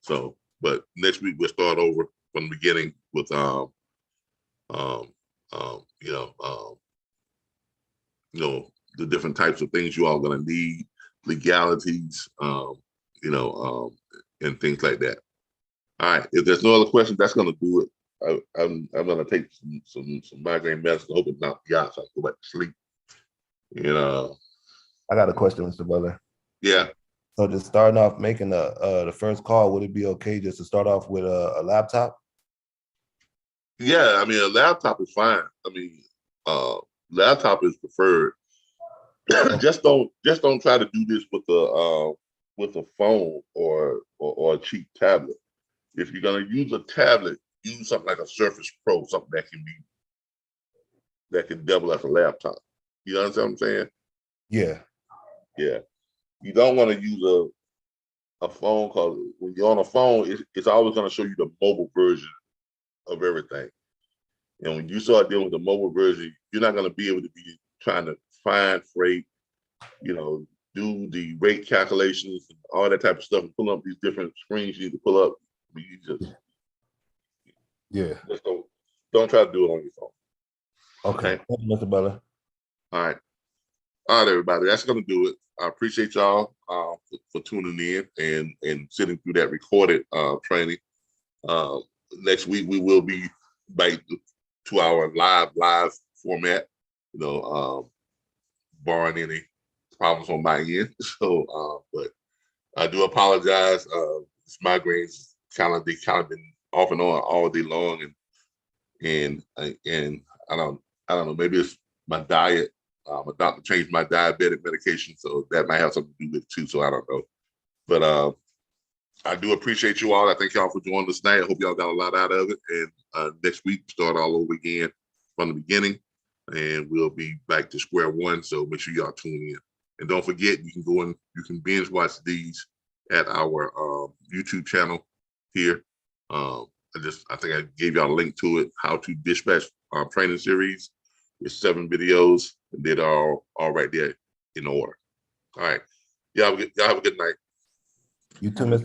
so but next week we'll start over from the beginning with the different types of things you all gonna need, legalities, and things like that. All right, if there's no other questions, that's gonna do it. I'm gonna take some migraine medicine, hope it knocks me out so I can go back to sleep. I got a question, Mr. Butler. Yeah. So just starting off making the first call, would it be okay just to start off with a laptop? Yeah, I mean a laptop is fine. I mean, laptop is preferred. just don't try to do this with a phone or a cheap tablet. If you're gonna use a tablet, use something like a Surface Pro, something that can double as a laptop. You understand what I'm saying? Yeah. Yeah. You don't want to use a phone, because when you're on a phone, it's always going to show you the mobile version of everything. And when you start dealing with the mobile version, you're not going to be able to be trying to find freight, do the rate calculations and all that type of stuff, and pull up these different screens you need to pull up. You just don't try to do it on your phone. Okay. Thank you, Mr. Butler. All right, everybody. That's going to do it. I appreciate y'all for tuning in and sitting through that recorded training. Next week we will be back to our live format. Barring any problems on my end. So, but I do apologize. This migraines kind of been off and on all day long, and I don't know. Maybe it's my diet. My doctor changed my diabetic medication, so that might have something to do with it too. So I don't know, but I do appreciate you all. I thank y'all for joining us tonight. I hope y'all got a lot out of it. And next week start all over again from the beginning, and we'll be back to square one. So make sure y'all tune in, and don't forget you can go and you can binge watch these at our YouTube channel here. I think I gave y'all a link to it. How to dispatch training series. It's 7 videos, and they're all right there in order. All right. Y'all have a good night. You too, Mr.